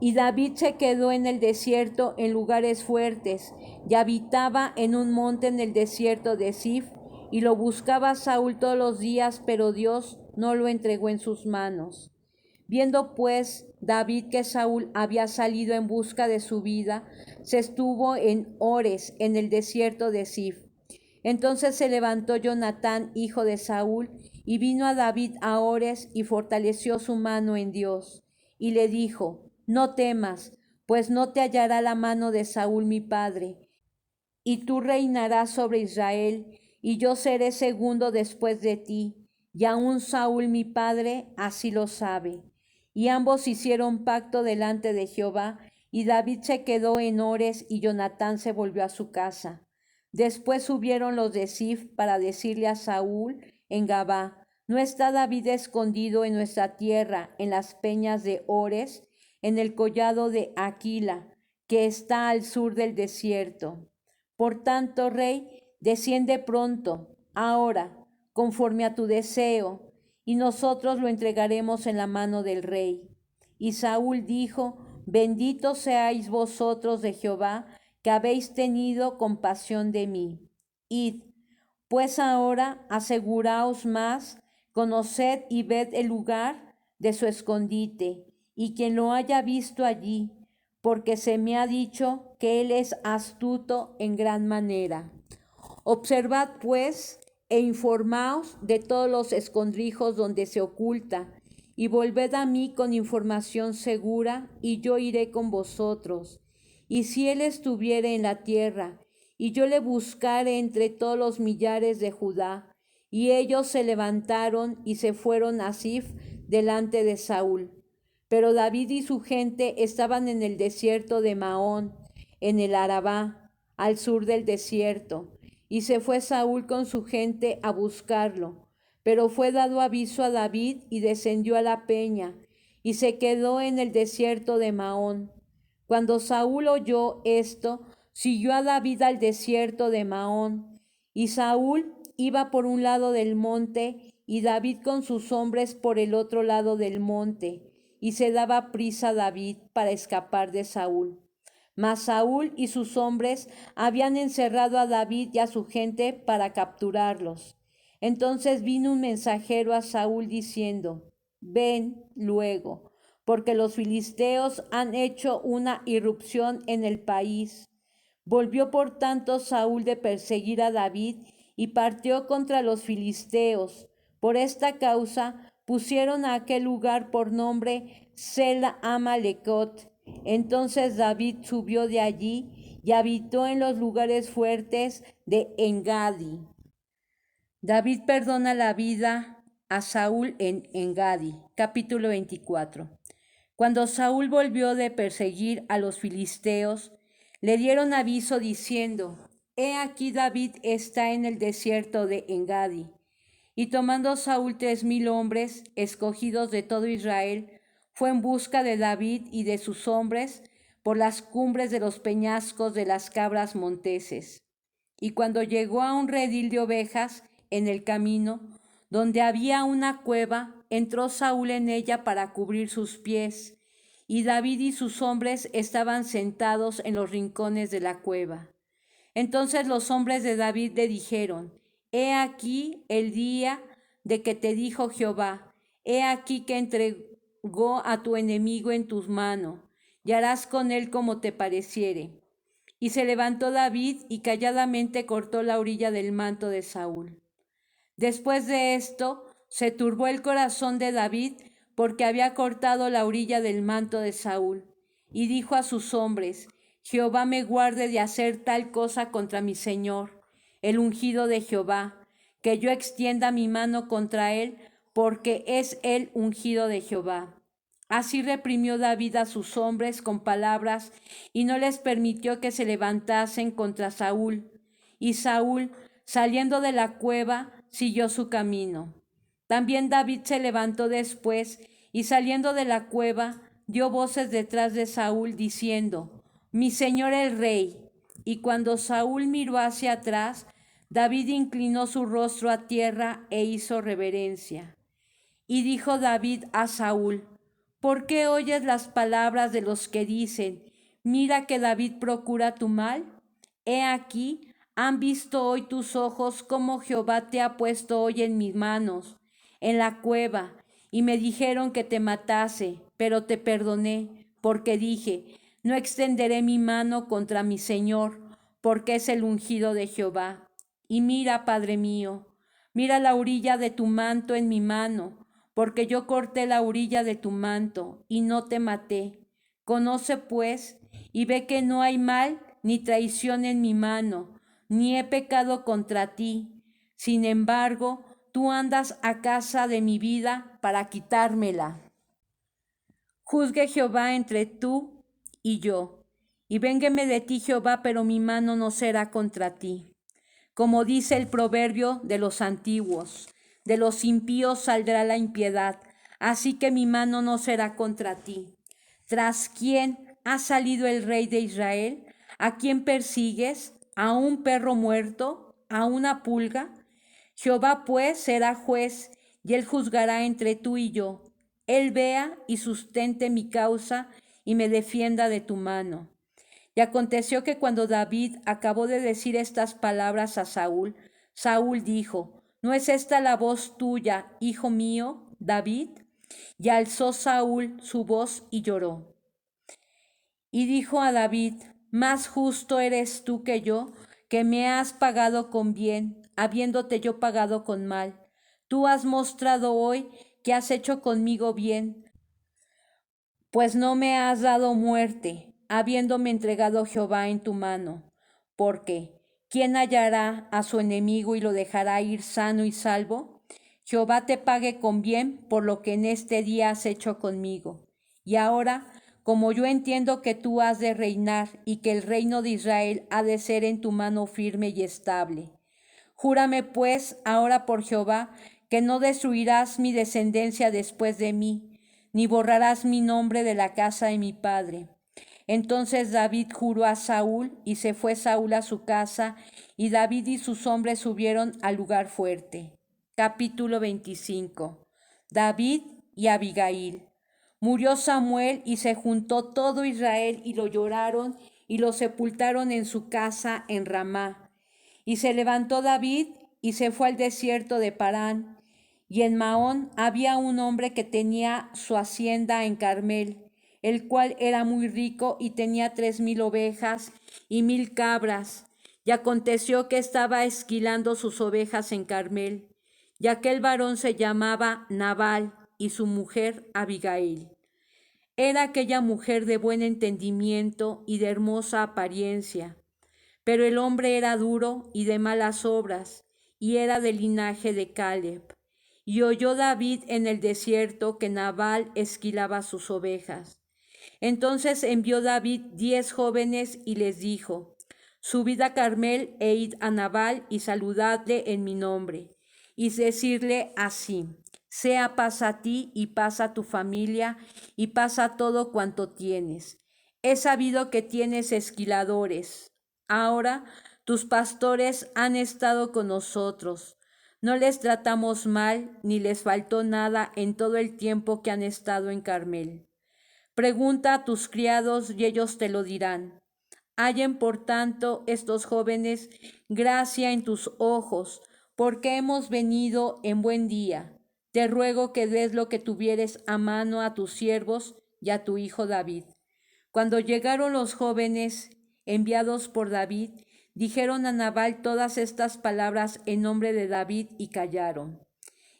Y David se quedó en el desierto en lugares fuertes, y habitaba en un monte en el desierto de Zif, y lo buscaba Saúl todos los días, pero Dios no lo entregó en sus manos. Viendo pues David que Saúl había salido en busca de su vida, se estuvo en Ores, en el desierto de Zif. Entonces se levantó Jonatán, hijo de Saúl, y vino a David a Ores, y fortaleció su mano en Dios. Y le dijo: no temas, pues no te hallará la mano de Saúl mi padre, y tú reinarás sobre Israel, y yo seré segundo después de ti, y aun Saúl mi padre así lo sabe. Y ambos hicieron pacto delante de Jehová, y David se quedó en Ores, y Jonatán se volvió a su casa. Después subieron los de Zif para decirle a Saúl en Gabá: ¿no está David escondido en nuestra tierra, en las peñas de Ores, en el collado de Aquila, que está al sur del desierto? Por tanto, rey, desciende pronto, ahora, conforme a tu deseo, y nosotros lo entregaremos en la mano del rey. Y Saúl dijo: bendito seáis vosotros de Jehová, que habéis tenido compasión de mí. Id, pues ahora aseguraos más, conoced y ved el lugar de su escondite, y quien lo haya visto allí, porque se me ha dicho que él es astuto en gran manera. Observad pues e informaos de todos los escondrijos donde se oculta, y volved a mí con información segura, y yo iré con vosotros. Y si él estuviere en la tierra, y yo le buscare entre todos los millares de Judá. Y ellos se levantaron y se fueron a Zif delante de Saúl. Pero David y su gente estaban en el desierto de Maón, en el Arabá, al sur del desierto. Y se fue Saúl con su gente a buscarlo. Pero fue dado aviso a David y descendió a la peña, y se quedó en el desierto de Maón. Cuando Saúl oyó esto, siguió a David al desierto de Maón. Y Saúl iba por un lado del monte, y David con sus hombres por el otro lado del monte. Y se daba prisa David para escapar de Saúl. Mas Saúl y sus hombres habían encerrado a David y a su gente para capturarlos. Entonces vino un mensajero a Saúl diciendo: ven luego, porque los filisteos han hecho una irrupción en el país. Volvió por tanto Saúl de perseguir a David, y partió contra los filisteos. Por esta causa pusieron a aquel lugar por nombre Sela Amalecot. Entonces David subió de allí y habitó en los lugares fuertes de Engadi. David perdona la vida a Saúl en Engadi. Capítulo 24. Cuando Saúl volvió de perseguir a los filisteos, le dieron aviso diciendo: He aquí David está en el desierto de Engadi. Y tomando Saúl 3000 hombres, escogidos de todo Israel, fue en busca de David y de sus hombres por las cumbres de los peñascos de las cabras monteses. Y cuando llegó a un redil de ovejas en el camino, donde había una cueva, entró Saúl en ella para cubrir sus pies, y David y sus hombres estaban sentados en los rincones de la cueva. Entonces los hombres de David le dijeron: He aquí el día de que te dijo Jehová: He aquí que entregó a tu enemigo en tus manos, y harás con él como te pareciere. Y se levantó David y calladamente cortó la orilla del manto de Saúl. Después de esto, se turbó el corazón de David porque había cortado la orilla del manto de Saúl. Y dijo a sus hombres: Jehová me guarde de hacer tal cosa contra mi señor, el ungido de Jehová, que yo extienda mi mano contra él, porque es él ungido de Jehová. Así reprimió David a sus hombres con palabras y no les permitió que se levantasen contra Saúl. Y Saúl, saliendo de la cueva, siguió su camino. También David se levantó después y saliendo de la cueva, dio voces detrás de Saúl diciendo: Mi señor el rey. Y cuando Saúl miró hacia atrás, David inclinó su rostro a tierra e hizo reverencia. Y dijo David a Saúl: ¿Por qué oyes las palabras de los que dicen: Mira que David procura tu mal? He aquí, han visto hoy tus ojos cómo Jehová te ha puesto hoy en mis manos, en la cueva, y me dijeron que te matase, pero te perdoné, porque dije: No extenderé mi mano contra mi Señor, porque es el ungido de Jehová. Y mira, Padre mío, mira la orilla de tu manto en mi mano, porque yo corté la orilla de tu manto y no te maté. Conoce pues y ve que no hay mal ni traición en mi mano, ni he pecado contra ti. Sin embargo, tú andas a casa de mi vida para quitármela. Juzgue Jehová entre tú y yo, y véngueme de ti Jehová, pero mi mano no será contra ti. Como dice el proverbio de los antiguos: de los impíos saldrá la impiedad, así que mi mano no será contra ti. ¿Tras quién ha salido el rey de Israel? ¿A quién persigues? ¿A un perro muerto? ¿A una pulga? Jehová pues será juez, y él juzgará entre tú y yo. Él vea y sustente mi causa, y me defienda de tu mano. Y aconteció que cuando David acabó de decir estas palabras a Saúl, Saúl dijo: ¿No es esta la voz tuya, hijo mío, David? Y alzó Saúl su voz y lloró. Y dijo a David: Más justo eres tú que yo, que me has pagado con bien, habiéndote yo pagado con mal. Tú has mostrado hoy que has hecho conmigo bien, pues no me has dado muerte, habiéndome entregado Jehová en tu mano. Porque ¿quién hallará a su enemigo y lo dejará ir sano y salvo? Jehová te pague con bien por lo que en este día has hecho conmigo. Y ahora, como yo entiendo que tú has de reinar y que el reino de Israel ha de ser en tu mano firme y estable, júrame pues ahora por Jehová que no destruirás mi descendencia después de mí, ni borrarás mi nombre de la casa de mi padre. Entonces David juró a Saúl, y se fue Saúl a su casa, y David y sus hombres subieron al lugar fuerte. Capítulo 25. David y Abigail. Murió Samuel, y se juntó todo Israel, y lo lloraron, y lo sepultaron en su casa en Ramá. Y se levantó David, y se fue al desierto de Parán. Y en Maón había un hombre que tenía su hacienda en Carmel, el cual era muy rico y tenía 3000 ovejas y 1000 cabras. Y aconteció que estaba esquilando sus ovejas en Carmel, y aquel varón se llamaba Nabal, y su mujer Abigail. Era aquella mujer de buen entendimiento y de hermosa apariencia, pero el hombre era duro y de malas obras, y era del linaje de Caleb. Y oyó David en el desierto que Nabal esquilaba sus ovejas. Entonces envió David 10 jóvenes y les dijo: Subid a Carmel e id a Nabal y saludadle en mi nombre, y decirle así: sea paz a ti y paz a tu familia y paz a todo cuanto tienes. He sabido que tienes esquiladores. Ahora tus pastores han estado con nosotros. No les tratamos mal, ni les faltó nada en todo el tiempo que han estado en Carmel. Pregunta a tus criados y ellos te lo dirán. Hallen, por tanto, estos jóvenes gracia en tus ojos, porque hemos venido en buen día. Te ruego que des lo que tuvieres a mano a tus siervos y a tu hijo David. Cuando llegaron los jóvenes enviados por David, dijeron a Nabal todas estas palabras en nombre de David y callaron.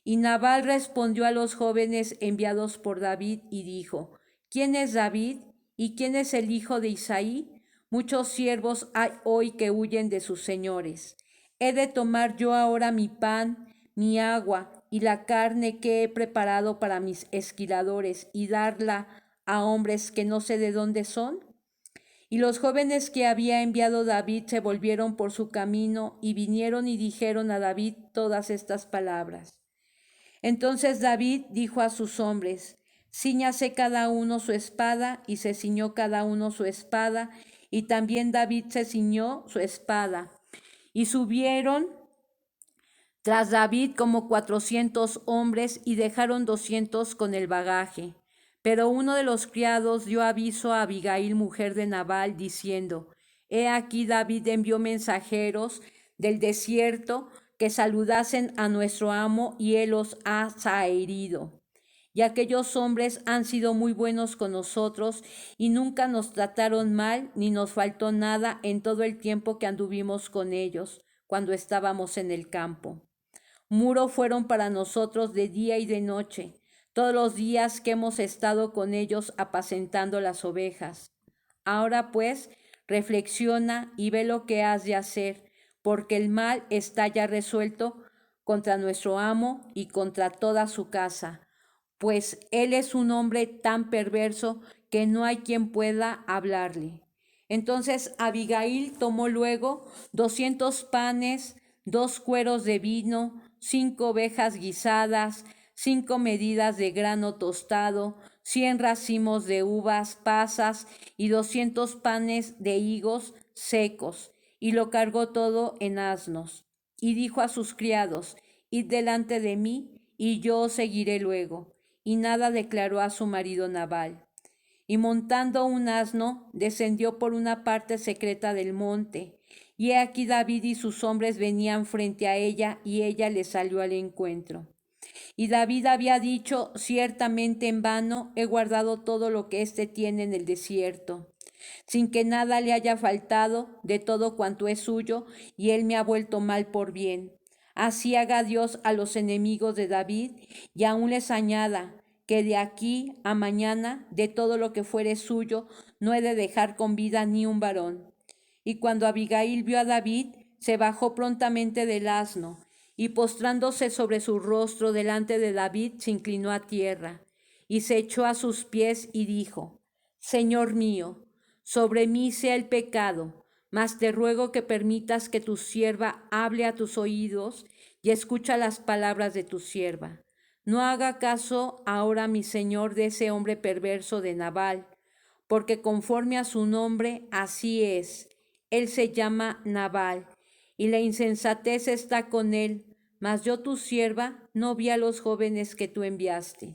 Y Nabal respondió a los jóvenes enviados por David y dijo: ¿Quién es David y quién es el hijo de Isaí? Muchos siervos hay hoy que huyen de sus señores. ¿He de tomar yo ahora mi pan, mi agua y la carne que he preparado para mis esquiladores y darla a hombres que no sé de dónde son? Y los jóvenes que había enviado David se volvieron por su camino y vinieron y dijeron a David todas estas palabras. Entonces David dijo a sus hombres: Cíñase cada uno su espada, y se ciñó cada uno su espada, y también David se ciñó su espada. Y subieron tras David como 400 hombres, y dejaron 200 con el bagaje. Pero uno de los criados dio aviso a Abigail, mujer de Nabal, diciendo: He aquí David envió mensajeros del desierto que saludasen a nuestro amo, y él los ha zaherido. Y aquellos hombres han sido muy buenos con nosotros, y nunca nos trataron mal, ni nos faltó nada en todo el tiempo que anduvimos con ellos, cuando estábamos en el campo. Muro fueron para nosotros de día y de noche, todos los días que hemos estado con ellos apacentando las ovejas. Ahora pues, reflexiona y ve lo que has de hacer, porque el mal está ya resuelto contra nuestro amo y contra toda su casa, pues él es un hombre tan perverso que no hay quien pueda hablarle. Entonces Abigail tomó luego 200 panes, 2 cueros de vino, 5 ovejas guisadas, 5 medidas de grano tostado, 100 racimos de uvas pasas y 200 panes de higos secos, y lo cargó todo en asnos. Y dijo a sus criados: Id delante de mí, y yo os seguiré luego. Y nada declaró a su marido Nabal. Y montando un asno, descendió por una parte secreta del monte. Y he aquí David y sus hombres venían frente a ella, y ella le salió al encuentro. Y David había dicho: ciertamente en vano he guardado todo lo que éste tiene en el desierto, sin que nada le haya faltado de todo cuanto es suyo, y él me ha vuelto mal por bien. Así haga Dios a los enemigos de David, y aún les añada, que de aquí a mañana de todo lo que fuere suyo no he de dejar con vida ni un varón. Y cuando Abigail vio a David, se bajó prontamente del asno, y postrándose sobre su rostro delante de David, se inclinó a tierra, y se echó a sus pies y dijo: Señor mío, sobre mí sea el pecado, mas te ruego que permitas que tu sierva hable a tus oídos y escucha las palabras de tu sierva. No haga caso ahora mi señor de ese hombre perverso de Nabal, porque conforme a su nombre así es. Él se llama Nabal, y la insensatez está con él, mas yo tu sierva no vi a los jóvenes que tú enviaste.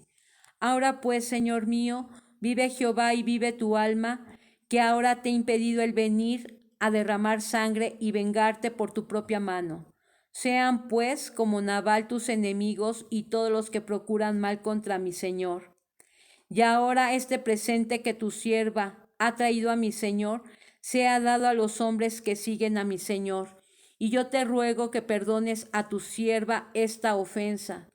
Ahora pues, Señor mío, vive Jehová y vive tu alma, que ahora te he impedido el venir a derramar sangre y vengarte por tu propia mano. Sean pues como Nabal tus enemigos y todos los que procuran mal contra mi Señor. Y ahora este presente que tu sierva ha traído a mi Señor sea dado a los hombres que siguen a mi Señor. Y yo te ruego que perdones a tu sierva esta ofensa.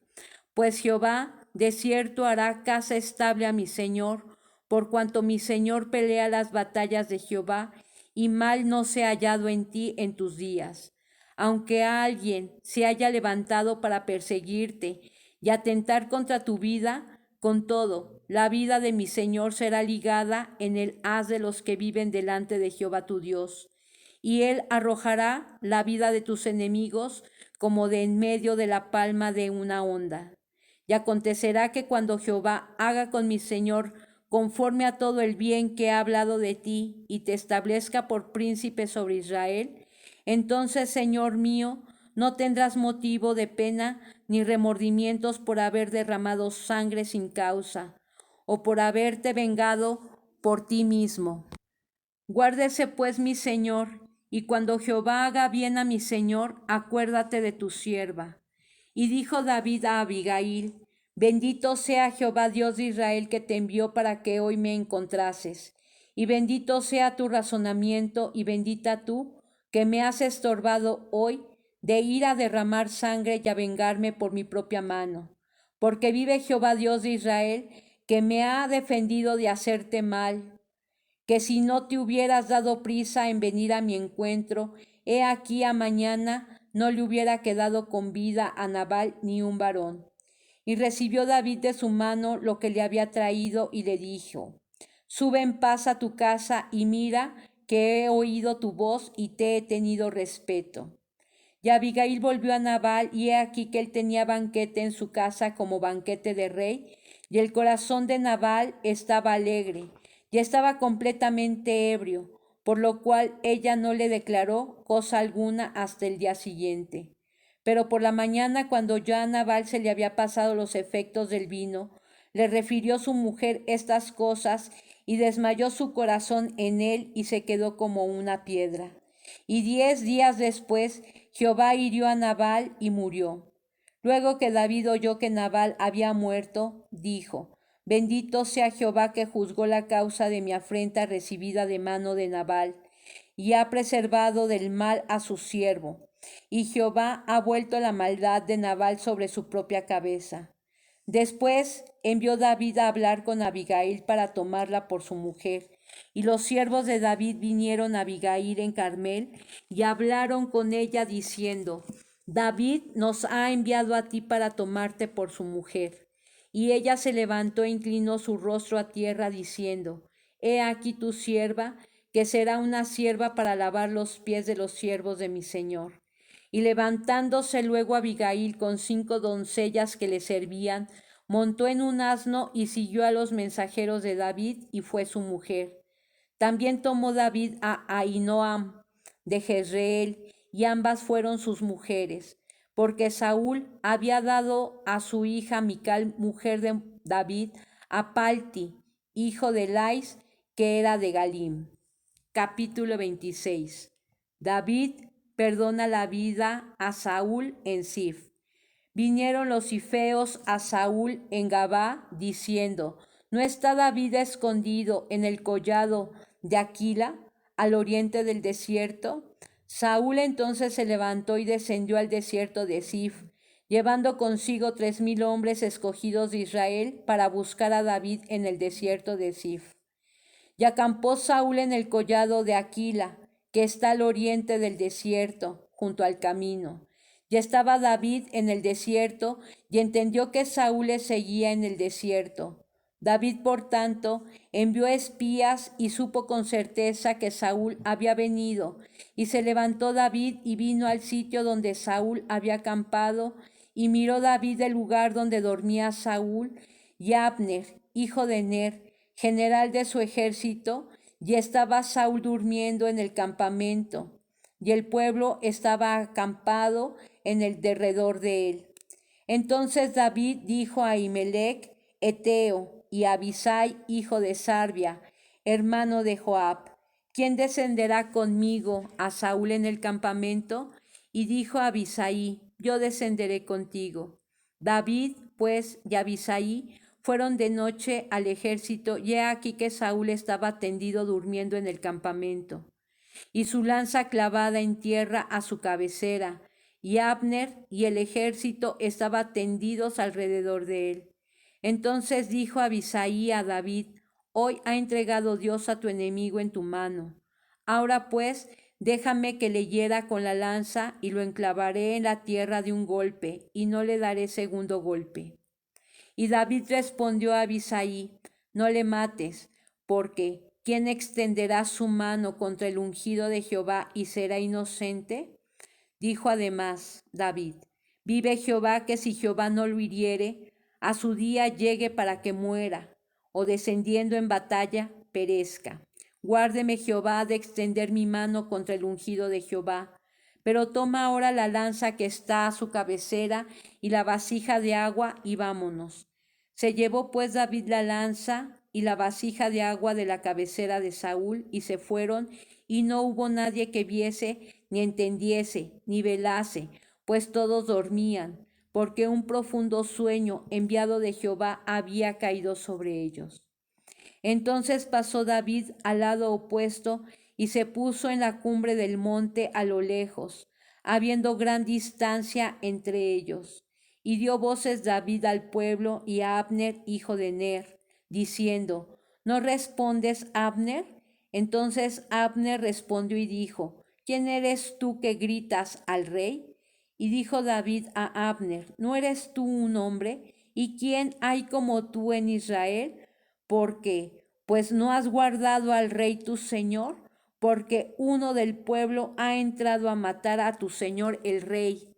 Pues Jehová de cierto hará casa estable a mi Señor, por cuanto mi Señor pelea las batallas de Jehová, y mal no se ha hallado en ti en tus días. Aunque alguien se haya levantado para perseguirte y atentar contra tu vida, con todo, la vida de mi Señor será ligada en el haz de los que viven delante de Jehová tu Dios. Y él arrojará la vida de tus enemigos como de en medio de la palma de una onda. Y acontecerá que cuando Jehová haga con mi Señor conforme a todo el bien que ha hablado de ti y te establezca por príncipe sobre Israel, entonces, Señor mío, no tendrás motivo de pena ni remordimientos por haber derramado sangre sin causa, o por haberte vengado por ti mismo. Guárdese pues mi Señor, y cuando Jehová haga bien a mi Señor, acuérdate de tu sierva. Y dijo David a Abigail: Bendito sea Jehová Dios de Israel que te envió para que hoy me encontrases. Y bendito sea tu razonamiento, y bendita tú, que me has estorbado hoy de ir a derramar sangre y a vengarme por mi propia mano. Porque vive Jehová Dios de Israel, que me ha defendido de hacerte mal, que si no te hubieras dado prisa en venir a mi encuentro, he aquí a mañana no le hubiera quedado con vida a Nabal ni un varón. Y recibió David de su mano lo que le había traído y le dijo: Sube en paz a tu casa y mira que he oído tu voz y te he tenido respeto. Y Abigail volvió a Nabal, y he aquí que él tenía banquete en su casa como banquete de rey, y el corazón de Nabal estaba alegre, y estaba completamente ebrio, por lo cual ella no le declaró cosa alguna hasta el día siguiente. Pero por la mañana, cuando ya a Nabal se le había pasado los efectos del vino, le refirió su mujer estas cosas, y desmayó su corazón en él, y se quedó como una piedra. Y 10 días después, Jehová hirió a Nabal y murió. Luego que David oyó que Nabal había muerto, dijo: Bendito sea Jehová que juzgó la causa de mi afrenta recibida de mano de Nabal, y ha preservado del mal a su siervo. Y Jehová ha vuelto la maldad de Nabal sobre su propia cabeza. Después envió David a hablar con Abigail para tomarla por su mujer. Y los siervos de David vinieron a Abigail en Carmel y hablaron con ella diciendo: David nos ha enviado a ti para tomarte por su mujer. Y ella se levantó e inclinó su rostro a tierra diciendo: He aquí tu sierva, que será una sierva para lavar los pies de los siervos de mi señor. Y levantándose luego Abigail con 5 doncellas que le servían, montó en un asno y siguió a los mensajeros de David y fue su mujer. También tomó David a Ahinoam de Jezreel, y ambas fueron sus mujeres, porque Saúl había dado a su hija Mical, mujer de David, a Palti, hijo de Lais, que era de Galim. Capítulo 26. David perdona la vida a Saúl en Sif. Vinieron los cifeos a Saúl en Gabá, diciendo: ¿No está David escondido en el collado de Aquila, al oriente del desierto? Saúl entonces se levantó y descendió al desierto de Sif, llevando consigo 3000 hombres escogidos de Israel para buscar a David en el desierto de Sif. Y acampó Saúl en el collado de Aquila, que está al oriente del desierto, junto al camino. Y estaba David en el desierto, y entendió que Saúl le seguía en el desierto. David, por tanto, envió espías y supo con certeza que Saúl había venido. Y se levantó David y vino al sitio donde Saúl había acampado, y miró David el lugar donde dormía Saúl, y Abner, hijo de Ner, general de su ejército, y estaba Saúl durmiendo en el campamento, y el pueblo estaba acampado en el derredor de él. Entonces David dijo a Ahimelech, Eteo, y a Abisai, hijo de Sarbia, hermano de Joab: ¿Quién descenderá conmigo a Saúl en el campamento? Y dijo a Abisai: Yo descenderé contigo. David, pues, y Abisai fueron de noche al ejército, y he aquí que Saúl estaba tendido durmiendo en el campamento. y su lanza clavada en tierra a su cabecera, y Abner y el ejército estaban tendidos alrededor de él. Entonces dijo Abisai a David: Hoy ha entregado Dios a tu enemigo en tu mano. Ahora pues, déjame que le hiera con la lanza y lo enclavaré en la tierra de un golpe, y no le daré segundo golpe. Y David respondió a Abisai: No le mates, porque ¿quién extenderá su mano contra el ungido de Jehová y será inocente? Dijo además David: Vive Jehová, que si Jehová no lo hiriere, a su día llegue para que muera, o descendiendo en batalla, perezca. Guárdeme Jehová de extender mi mano contra el ungido de Jehová. Pero toma ahora la lanza que está a su cabecera y la vasija de agua, y vámonos. Se llevó pues David la lanza y la vasija de agua de la cabecera de Saúl, y se fueron, y no hubo nadie que viese, ni entendiese, ni velase, pues todos dormían, porque un profundo sueño enviado de Jehová había caído sobre ellos. Entonces pasó David al lado opuesto y se puso en la cumbre del monte a lo lejos, habiendo gran distancia entre ellos. Y dio voces David al pueblo y a Abner, hijo de Ner, diciendo: ¿No respondes, Abner? Entonces Abner respondió y dijo: ¿Quién eres tú que gritas al rey? Y dijo David a Abner: ¿No eres tú un hombre? ¿Y quién hay como tú en Israel? Porque, pues no has guardado al rey tu señor, porque uno del pueblo ha entrado a matar a tu señor el rey.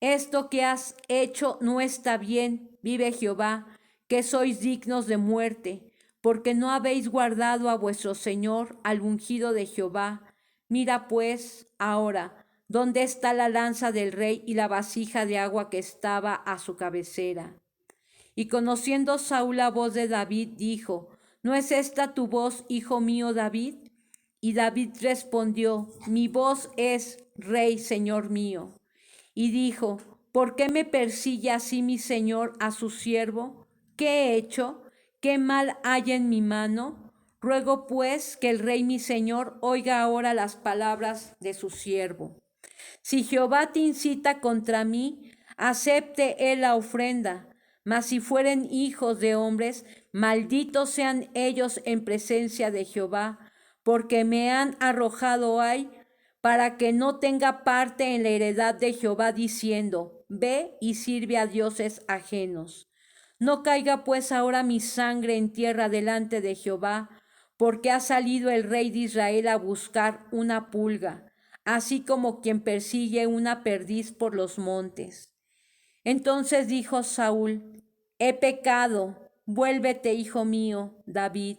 Esto que has hecho no está bien, vive Jehová, que sois dignos de muerte, porque no habéis guardado a vuestro señor, al ungido de Jehová. Mira pues ahora, ¿dónde está la lanza del rey y la vasija de agua que estaba a su cabecera? Y conociendo Saúl la voz de David, dijo: ¿No es esta tu voz, hijo mío David? Y David respondió: Mi voz es, Rey, Señor mío. Y dijo: ¿Por qué me persigue así mi señor a su siervo? ¿Qué he hecho? ¿Qué mal hay en mi mano? Ruego pues que el rey mi señor oiga ahora las palabras de su siervo. Si Jehová te incita contra mí, acepte él la ofrenda. Mas si fueren hijos de hombres, malditos sean ellos en presencia de Jehová, porque me han arrojado ahí, para que no tenga parte en la heredad de Jehová, diciendo: Ve y sirve a dioses ajenos. No caiga pues ahora mi sangre en tierra delante de Jehová, porque ha salido el rey de Israel a buscar una pulga, así como quien persigue una perdiz por los montes. Entonces dijo Saúl: He pecado, vuélvete, hijo mío, David,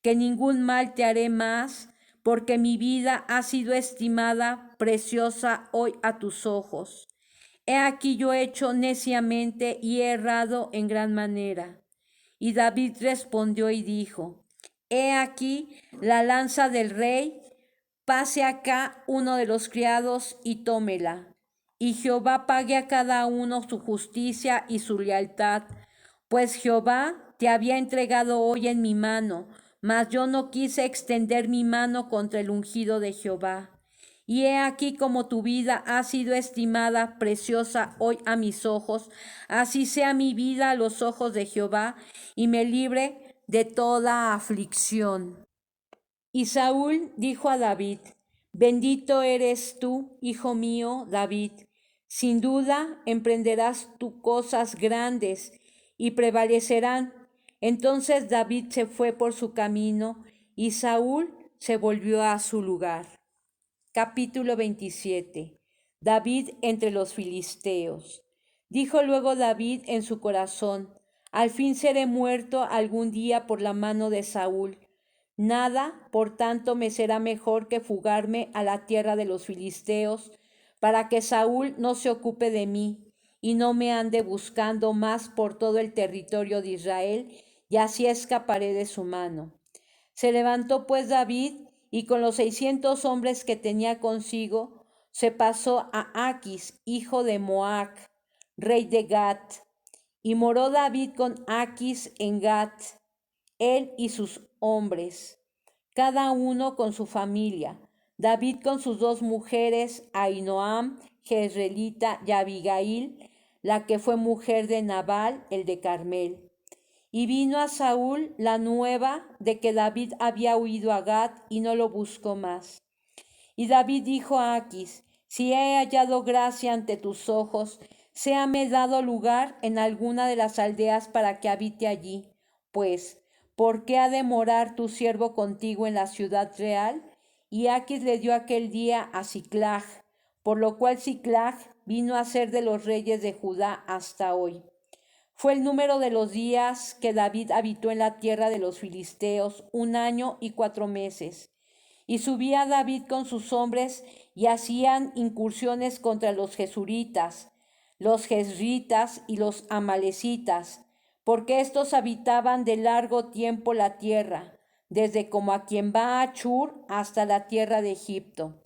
que ningún mal te haré más, porque mi vida ha sido estimada preciosa hoy a tus ojos. He aquí yo he hecho neciamente y he errado en gran manera. Y David respondió y dijo: He aquí la lanza del rey, pase acá uno de los criados y tómela. Y Jehová pague a cada uno su justicia y su lealtad, pues Jehová te había entregado hoy en mi mano, mas yo no quise extender mi mano contra el ungido de Jehová. Y he aquí como tu vida ha sido estimada preciosa hoy a mis ojos, así sea mi vida a los ojos de Jehová, y me libre de toda aflicción. Y Saúl dijo a David: Bendito eres tú, hijo mío, David. Sin duda emprenderás tú cosas grandes y prevalecerán. Entonces David se fue por su camino y Saúl se volvió a su lugar. Capítulo 27. David entre los filisteos. Dijo luego David en su corazón: Al fin seré muerto algún día por la mano de Saúl. Nada, por tanto, me será mejor que fugarme a la tierra de los filisteos, para que Saúl no se ocupe de mí, y no me ande buscando más por todo el territorio de Israel, y así escaparé de su mano. Se levantó pues David, y con los 600 hombres que tenía consigo, se pasó a Aquis, hijo de Moac, rey de Gat. Y moró David con Aquis en Gat, él y sus hombres, cada uno con su familia. David con sus dos mujeres, Ahinoam, Jezreelita, y Abigail, la que fue mujer de Nabal, el de Carmel. Y vino a Saúl la nueva de que David había huido a Gat y no lo buscó más. Y David dijo a Aquis: si he hallado gracia ante tus ojos, séame dado lugar en alguna de las aldeas para que habite allí. Pues, ¿por qué ha de morar tu siervo contigo en la ciudad real? Y Aquis le dio aquel día a Siclag, por lo cual Siclag vino a ser de los reyes de Judá hasta hoy. Fue el número de los días que David habitó en la tierra de los filisteos 1 año y 4 meses. Y subía David con sus hombres y hacían incursiones contra los jesuritas, los jezritas y los amalecitas, porque éstos habitaban de largo tiempo la tierra, desde como a quien va a Achur hasta la tierra de Egipto.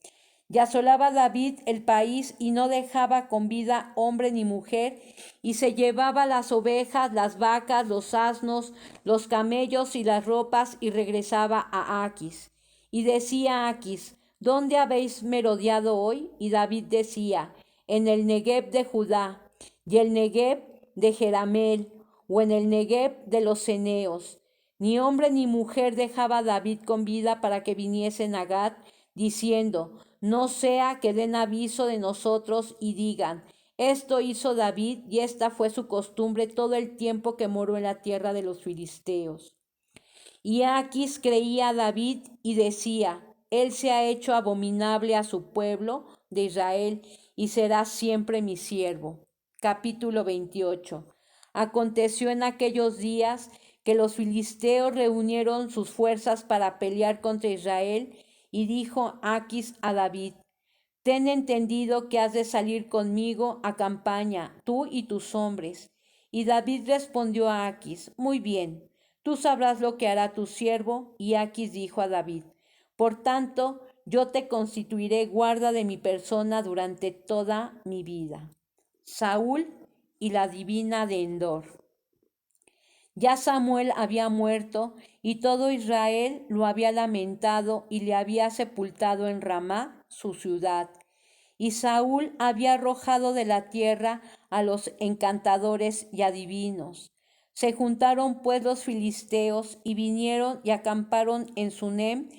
Y asolaba David el país y no dejaba con vida hombre ni mujer, y se llevaba las ovejas, las vacas, los asnos, los camellos y las ropas, y regresaba a Aquis. Y decía Aquis: ¿dónde habéis merodeado hoy? Y David decía: en el Negueb de Judá, y el Negueb de Jeramel, o en el Negueb de los ceneos. Ni hombre ni mujer dejaba David con vida para que viniesen a Gad, diciendo: no sea que den aviso de nosotros y digan: esto hizo David, y esta fue su costumbre todo el tiempo que moró en la tierra de los filisteos. Y Aquis creía a David y decía: él se ha hecho abominable a su pueblo de Israel y será siempre mi siervo. Capítulo 28. Aconteció en aquellos días que los filisteos reunieron sus fuerzas para pelear contra Israel, y dijo Aquis a David: ten entendido que has de salir conmigo a campaña, tú y tus hombres. Y David respondió a Aquis: muy bien, tú sabrás lo que hará tu siervo. Y Aquis dijo a David: por tanto, yo te constituiré guarda de mi persona durante toda mi vida. Saúl y la divina de Endor. Ya Samuel había muerto, y todo Israel lo había lamentado y le había sepultado en Ramá, su ciudad. Y Saúl había arrojado de la tierra a los encantadores y adivinos. Se juntaron pues los filisteos y vinieron y acamparon en Sunem,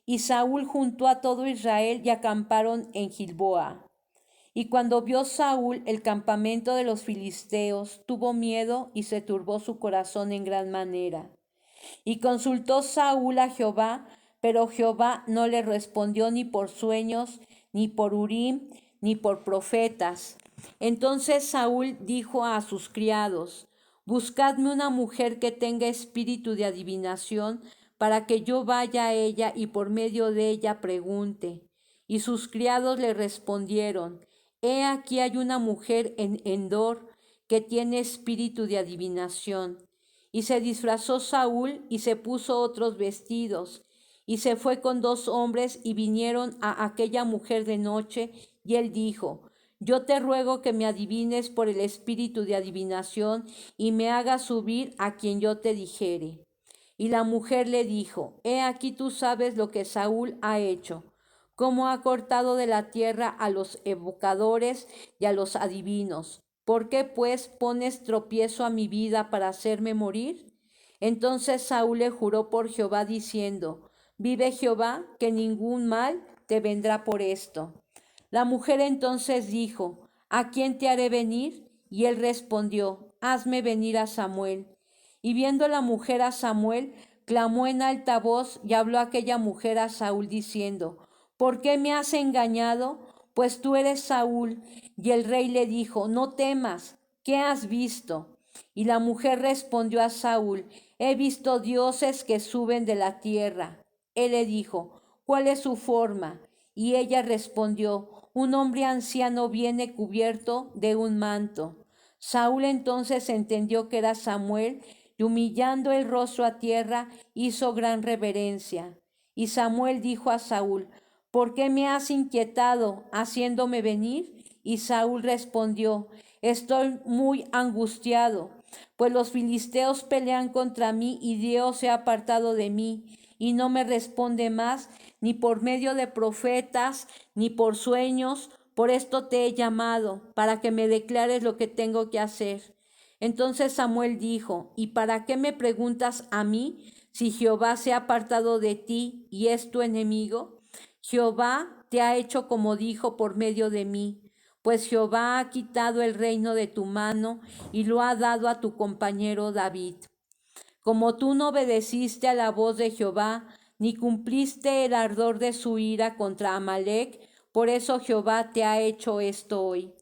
y Saúl juntó a todo Israel y acamparon en Gilboa. Y cuando vio Saúl el campamento de los filisteos, tuvo miedo y se turbó su corazón en gran manera. Y consultó Saúl a Jehová, pero Jehová no le respondió ni por sueños, ni por Urim, ni por profetas. Entonces Saúl dijo a sus criados: buscadme una mujer que tenga espíritu de adivinación, para que yo vaya a ella y por medio de ella pregunte. Y sus criados le respondieron: he aquí hay una mujer en Endor que tiene espíritu de adivinación. Y se disfrazó Saúl y se puso otros vestidos, y se fue con 2 hombres y vinieron a aquella mujer de noche, y él dijo: yo te ruego que me adivines por el espíritu de adivinación y me hagas subir a quien yo te dijere. Y la mujer le dijo: he aquí tú sabes lo que Saúl ha hecho, cómo ha cortado de la tierra a los evocadores y a los adivinos. ¿Por qué pues pones tropiezo a mi vida para hacerme morir? Entonces Saúl le juró por Jehová diciendo: vive Jehová, que ningún mal te vendrá por esto. La mujer entonces dijo: ¿a quién te haré venir? Y él respondió: hazme venir a Samuel. Y viendo la mujer a Samuel, clamó en alta voz, y habló aquella mujer a Saúl diciendo: ¿por qué me has engañado? Pues tú eres Saúl. Y el rey le dijo: no temas, ¿qué has visto? Y la mujer respondió a Saúl: he visto dioses que suben de la tierra. Él le dijo: ¿cuál es su forma? Y ella respondió: un hombre anciano viene cubierto de un manto. Saúl entonces entendió que era Samuel, y humillando el rostro a tierra, hizo gran reverencia. Y Samuel dijo a Saúl: ¿por qué me has inquietado, haciéndome venir? Y Saúl respondió: estoy muy angustiado, pues los filisteos pelean contra mí, y Dios se ha apartado de mí, y no me responde más, ni por medio de profetas, ni por sueños. Por esto te he llamado, para que me declares lo que tengo que hacer. Entonces Samuel dijo: ¿Y para qué me preguntas a mí, si Jehová se ha apartado de ti y es tu enemigo? Jehová te ha hecho como dijo por medio de mí, pues Jehová ha quitado el reino de tu mano y lo ha dado a tu compañero David. Como tú no obedeciste a la voz de Jehová, ni cumpliste el ardor de su ira contra Amalec, por eso Jehová te ha hecho esto hoy.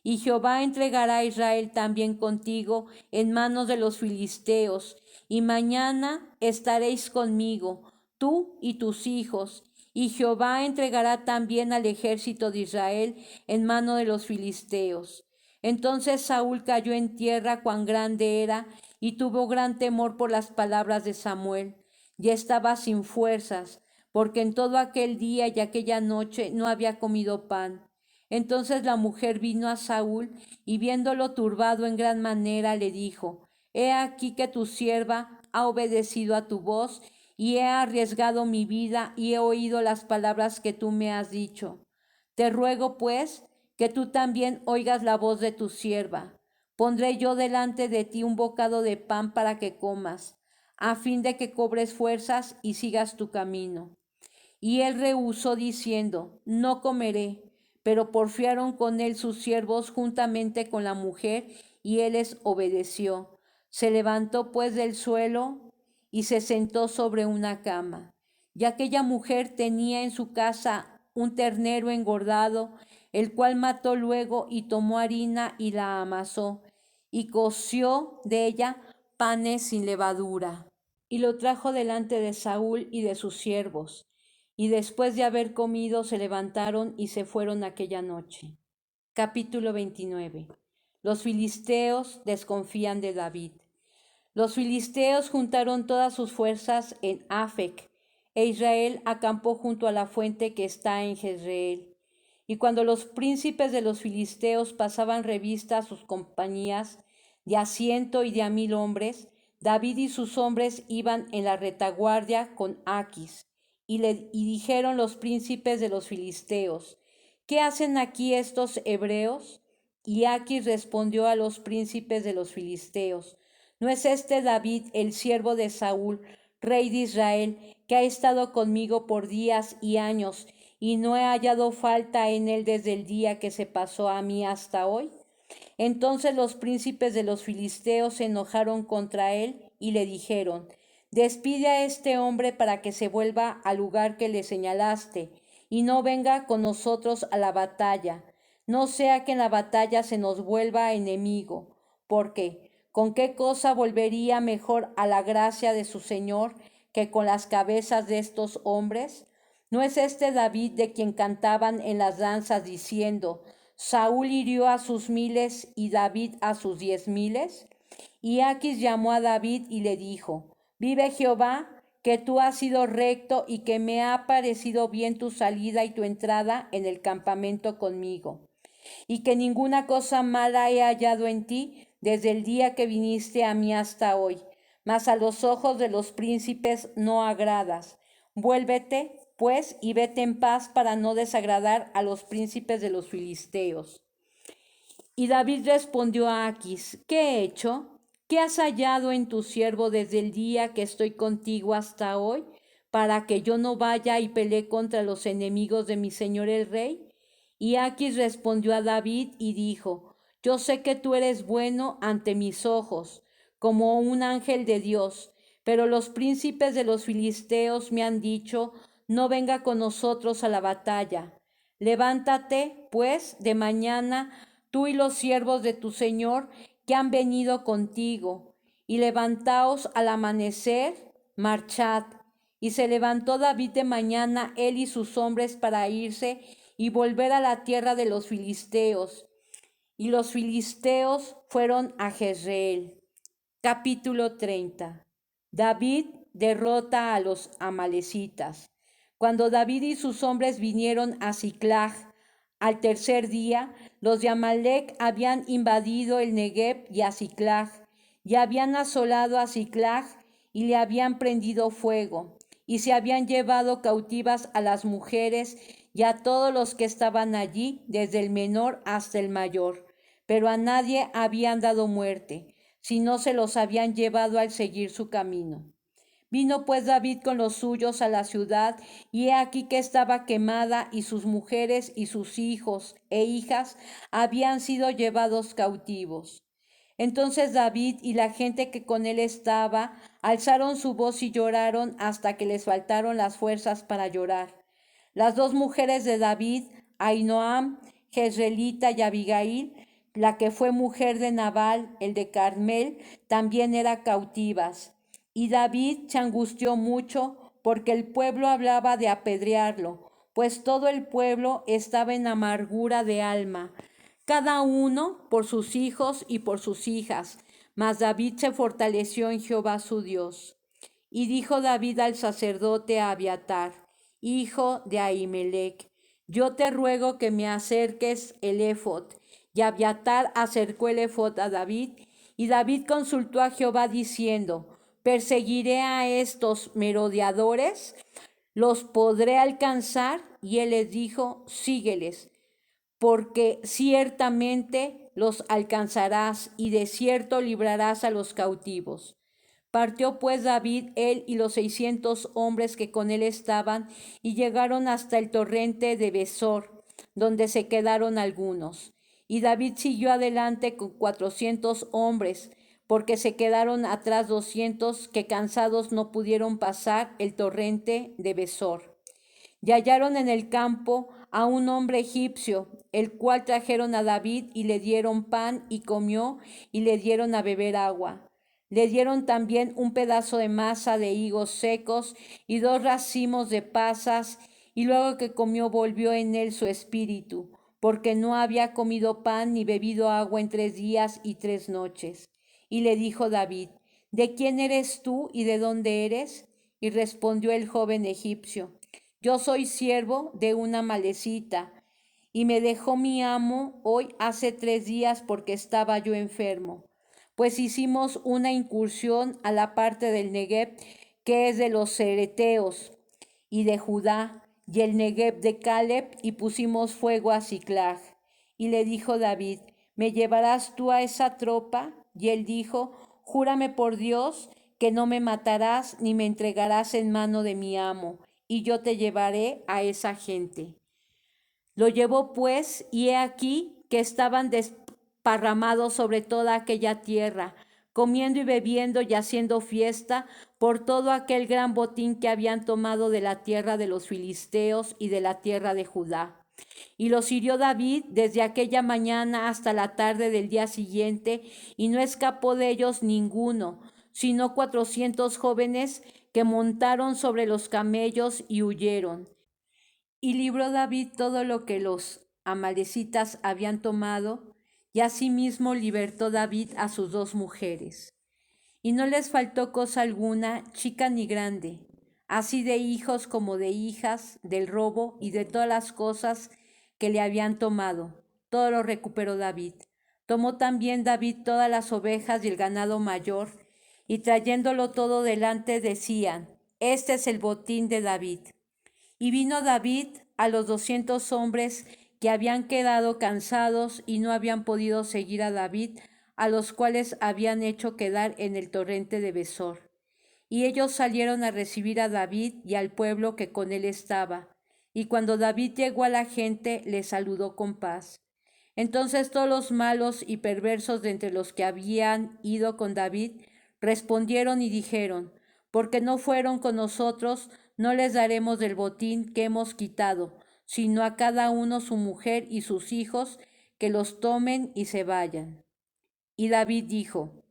Y Jehová entregará a Israel también contigo en manos de los filisteos, y mañana estaréis conmigo, tú y tus hijos, y Jehová entregará también al ejército de Israel en mano de los filisteos. Entonces Saúl cayó en tierra cuán grande era, y tuvo gran temor por las palabras de Samuel. Ya estaba sin fuerzas, porque en todo aquel día y aquella noche no había comido pan. Entonces la mujer vino a Saúl, y viéndolo turbado en gran manera, le dijo: He aquí que tu sierva ha obedecido a tu voz, y he arriesgado mi vida, y he oído las palabras que tú me has dicho. Te ruego, pues, que tú también oigas la voz de tu sierva. Pondré yo delante de ti un bocado de pan para que comas, a fin de que cobres fuerzas y sigas tu camino. Y él rehusó diciendo: No comeré. Pero porfiaron con él sus siervos juntamente con la mujer, y él les obedeció. Se levantó pues del suelo y se sentó sobre una cama. Y aquella mujer tenía en su casa un ternero engordado, el cual mató luego y tomó harina y la amasó, y coció de ella panes sin levadura. Y lo trajo delante de Saúl y de sus siervos. Y después de haber comido, se levantaron y se fueron aquella noche. Capítulo 29. Los filisteos desconfían de David. Los filisteos juntaron todas sus fuerzas en Afec, e Israel acampó junto a la fuente que está en Jezreel. Y cuando los príncipes de los filisteos pasaban revista a sus compañías de a 100 y de a 1000 hombres, David y sus hombres iban en la retaguardia con Aquis. Y dijeron los príncipes de los filisteos: ¿Qué hacen aquí estos hebreos? Y Aquis respondió a los príncipes de los filisteos: ¿No es este David, el siervo de Saúl, rey de Israel, que ha estado conmigo por días y años, y no he hallado falta en él desde el día que se pasó a mí hasta hoy? Entonces los príncipes de los filisteos se enojaron contra él y le dijeron: Despide a este hombre para que se vuelva al lugar que le señalaste, y no venga con nosotros a la batalla, no sea que en la batalla se nos vuelva enemigo, porque ¿con qué cosa volvería mejor a la gracia de su Señor que con las cabezas de estos hombres? ¿No es este David de quien cantaban en las danzas diciendo: Saúl hirió a sus 1000 y David a sus 10,000? Y Aquis llamó a David y le dijo: Vive Jehová, que tú has sido recto y que me ha parecido bien tu salida y tu entrada en el campamento conmigo, y que ninguna cosa mala he hallado en ti desde el día que viniste a mí hasta hoy, mas a los ojos de los príncipes no agradas. Vuélvete, pues, y vete en paz para no desagradar a los príncipes de los filisteos. Y David respondió a Aquis: ¿Qué he hecho? ¿Qué has hallado en tu siervo desde el día que estoy contigo hasta hoy, para que yo no vaya y pelee contra los enemigos de mi señor el rey? Y Aquis respondió a David y dijo: Yo sé que tú eres bueno ante mis ojos, como un ángel de Dios, pero los príncipes de los filisteos me han dicho: No venga con nosotros a la batalla. Levántate, pues, de mañana, tú y los siervos de tu señor que han venido contigo, y levantaos al amanecer, marchad. Y se levantó David de mañana, él y sus hombres, para irse y volver a la tierra de los filisteos. Y los filisteos fueron a Jezreel. Capítulo 30. David derrota a los amalecitas. Cuando David y sus hombres vinieron a Siclag al tercer día, los de Amalec habían invadido el Negueb y a Siclag, y habían asolado a Siclag y le habían prendido fuego, y se habían llevado cautivas a las mujeres y a todos los que estaban allí, desde el menor hasta el mayor, pero a nadie habían dado muerte, sino se los habían llevado al seguir su camino. Vino pues David con los suyos a la ciudad, y he aquí que estaba quemada, y sus mujeres y sus hijos e hijas habían sido llevados cautivos. Entonces David y la gente que con él estaba alzaron su voz y lloraron hasta que les faltaron las fuerzas para llorar. Las dos mujeres de David, Ahinoam, Jezreelita y Abigail, la que fue mujer de Nabal, el de Carmel, también eran cautivas. Y David se angustió mucho porque el pueblo hablaba de apedrearlo, pues todo el pueblo estaba en amargura de alma, cada uno por sus hijos y por sus hijas. Mas David se fortaleció en Jehová su Dios. Y dijo David al sacerdote Abiatar, hijo de Ahimelech: yo te ruego que me acerques el éfod. Y Abiatar acercó el éfod a David, y David consultó a Jehová diciendo: ¿perseguiré a estos merodeadores? ¿Los podré alcanzar? Y él les dijo: sígueles, porque ciertamente los alcanzarás, y de cierto librarás a los cautivos. Partió pues David, él y los 600 hombres que con él estaban, y llegaron hasta el torrente de Besor, donde se quedaron algunos. Y David siguió adelante con 400 hombres, porque se quedaron atrás 200 que cansados no pudieron pasar el torrente de Besor. Y hallaron en el campo a un hombre egipcio, el cual trajeron a David y le dieron pan y comió, y le dieron a beber agua. Le dieron también un pedazo de masa de higos secos y 2 racimos de pasas, y luego que comió volvió en él su espíritu, porque no había comido pan ni bebido agua en 3 días y 3 noches. Y le dijo David: ¿de quién eres tú y de dónde eres? Y respondió el joven egipcio: yo soy siervo de una malecita, y me dejó mi amo hoy hace 3 días porque estaba yo enfermo. Pues hicimos una incursión a la parte del Negueb, que es de los cereteos y de Judá, y el Negueb de Caleb, y pusimos fuego a Siclag. Y le dijo David: ¿me llevarás tú a esa tropa? Y él dijo: júrame por Dios que no me matarás ni me entregarás en mano de mi amo, y yo te llevaré a esa gente. Lo llevó pues, y he aquí que estaban desparramados sobre toda aquella tierra, comiendo y bebiendo y haciendo fiesta por todo aquel gran botín que habían tomado de la tierra de los filisteos y de la tierra de Judá. Y los hirió David desde aquella mañana hasta la tarde del día siguiente, y no escapó de ellos ninguno, sino 400 jóvenes que montaron sobre los camellos y huyeron. Y libró David todo lo que los amalecitas habían tomado, y asimismo libertó David a sus 2 mujeres. Y no les faltó cosa alguna, chica ni grande, así de hijos como de hijas, del robo y de todas las cosas que le habían tomado. Todo lo recuperó David. Tomó también David todas las ovejas y el ganado mayor, y trayéndolo todo delante decían: este es el botín de David. Y vino David a los 200 hombres que habían quedado cansados y no habían podido seguir a David, a los cuales habían hecho quedar en el torrente de Besor. Y ellos salieron a recibir a David y al pueblo que con él estaba. Y cuando David llegó a la gente, le saludó con paz. Entonces todos los malos y perversos de entre los que habían ido con David respondieron y dijeron: porque no fueron con nosotros, no les daremos del botín que hemos quitado, sino a cada uno su mujer y sus hijos, que los tomen y se vayan. Y David dijo: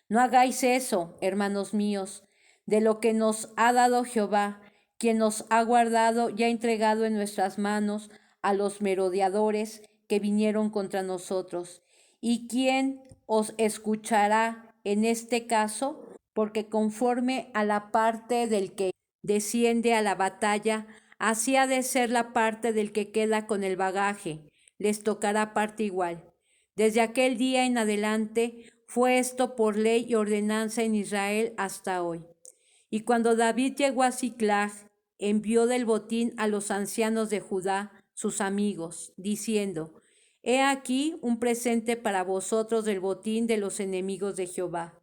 no hagáis eso, hermanos míos, de lo que nos ha dado Jehová, quien nos ha guardado y ha entregado en nuestras manos a los merodeadores que vinieron contra nosotros. ¿Y quién os escuchará en este caso? Porque conforme a la parte del que desciende a la batalla, así ha de ser la parte del que queda con el bagaje, les tocará parte igual. Desde aquel día en adelante fue esto por ley y ordenanza en Israel hasta hoy. Y cuando David llegó a Siclag, envió del botín a los ancianos de Judá, sus amigos, diciendo: He aquí un presente para vosotros del botín de los enemigos de Jehová.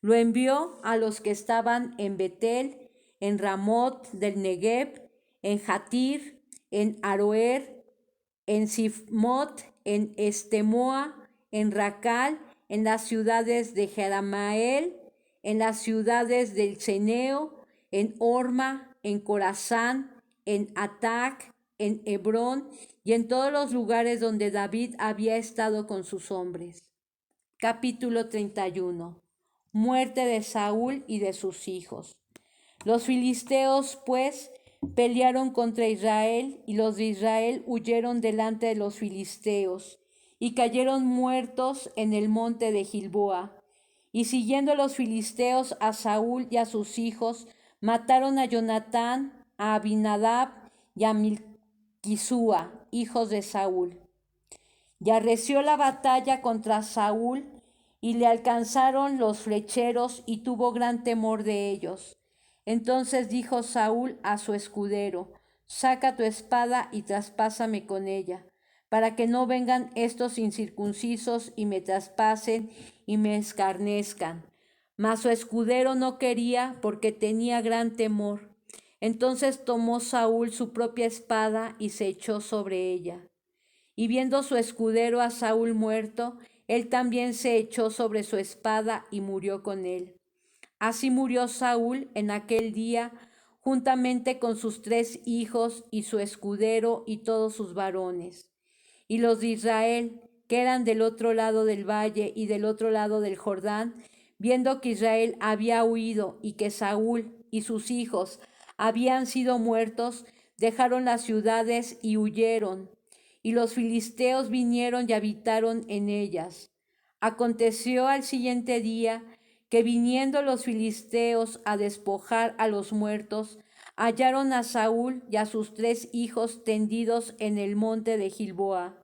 Lo envió a los que estaban en Betel, en Ramot del Negev, en Jatir, en Aroer, en Sifmot, en Estemoa, en Racal, en las ciudades de Jeramael, en las ciudades del Ceneo, en Orma, en Corazán, en Atac, en Hebrón y en todos los lugares donde David había estado con sus hombres. Capítulo 31. Muerte de Saúl y de sus hijos. Los filisteos, pues, pelearon contra Israel, y los de Israel huyeron delante de los filisteos, y cayeron muertos en el monte de Gilboa. Y siguiendo los filisteos a Saúl y a sus hijos, mataron a Jonatán, a Abinadab y a Milquisúa, hijos de Saúl. Y arreció la batalla contra Saúl, y le alcanzaron los flecheros, y tuvo gran temor de ellos. Entonces dijo Saúl a su escudero: Saca tu espada y traspásame con ella, para que no vengan estos incircuncisos y me traspasen y me escarnezcan. Mas su escudero no quería, porque tenía gran temor. Entonces tomó Saúl su propia espada y se echó sobre ella. Y viendo su escudero a Saúl muerto, él también se echó sobre su espada y murió con él. Así murió Saúl en aquel día, juntamente con sus 3 hijos y su escudero y todos sus varones. Y los de Israel, que eran del otro lado del valle y del otro lado del Jordán, viendo que Israel había huido y que Saúl y sus hijos habían sido muertos, dejaron las ciudades y huyeron. Y los filisteos vinieron y habitaron en ellas. Aconteció al siguiente día que, viniendo los filisteos a despojar a los muertos, hallaron a Saúl y a sus 3 hijos tendidos en el monte de Gilboa.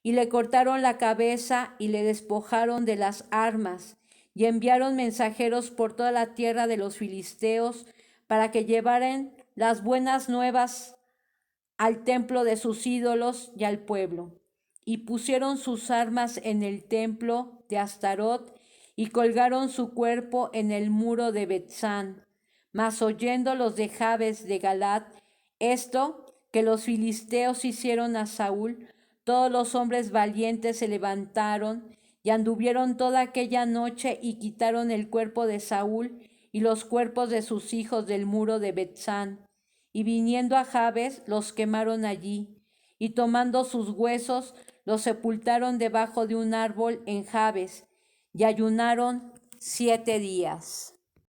Y le cortaron la cabeza y le despojaron de las armas, y enviaron mensajeros por toda la tierra de los filisteos para que llevaran las buenas nuevas al templo de sus ídolos y al pueblo. Y pusieron sus armas en el templo de Astarot y colgaron su cuerpo en el muro de Betzán. Mas oyendo los de Jabes de Galat esto que los filisteos hicieron a Saúl, todos los hombres valientes se levantaron y anduvieron toda aquella noche y quitaron el cuerpo de Saúl y los cuerpos de sus hijos del muro de Betzán. Y viniendo a Jabes, los quemaron allí, y tomando sus huesos, los sepultaron debajo de un árbol en Jabes, y ayunaron 7 días.